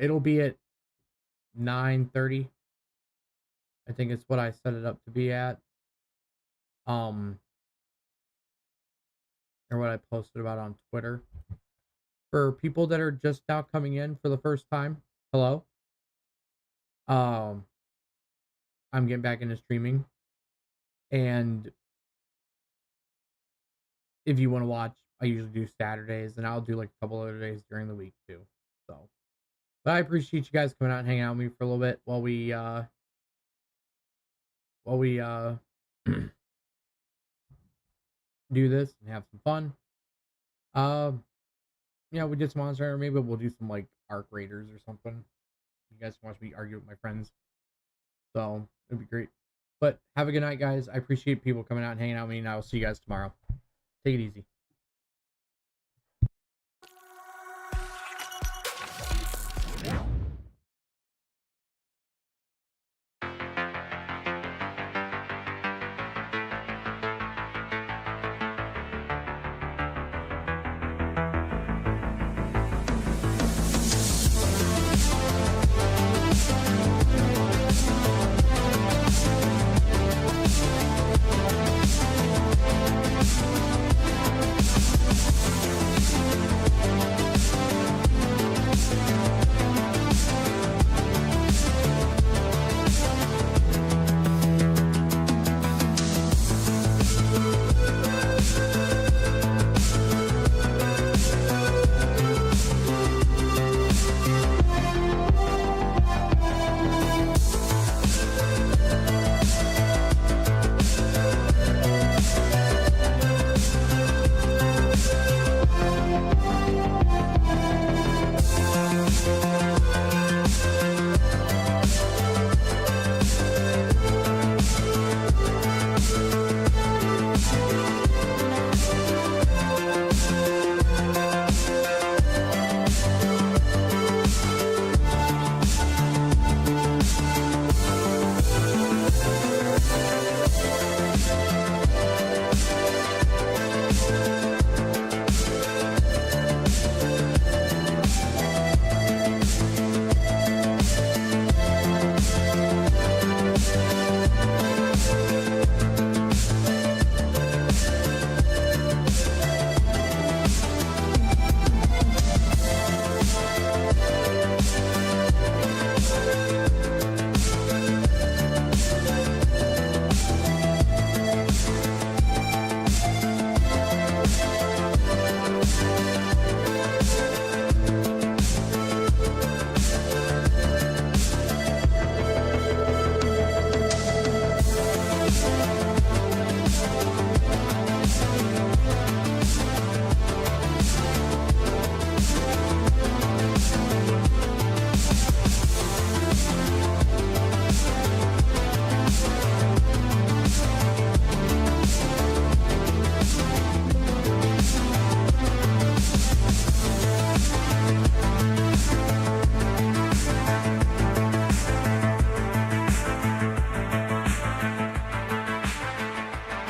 It'll be at 9:30. I think it's what I set it up to be at. Or what I posted about on Twitter. For people that are just now coming in for the first time, hello. I'm getting back into streaming. And if you want to watch, I usually do Saturdays, and I'll do like a couple other days during the week too. So, but I appreciate you guys coming out and hanging out with me for a little bit while we do this and have some fun. Yeah, we did some Monster Hunter. Maybe we'll do some like Arc Raiders or something. You guys can watch me argue with my friends. So it'd be great. But have a good night, guys. I appreciate people coming out and hanging out with me, and I will see you guys tomorrow. Take it easy.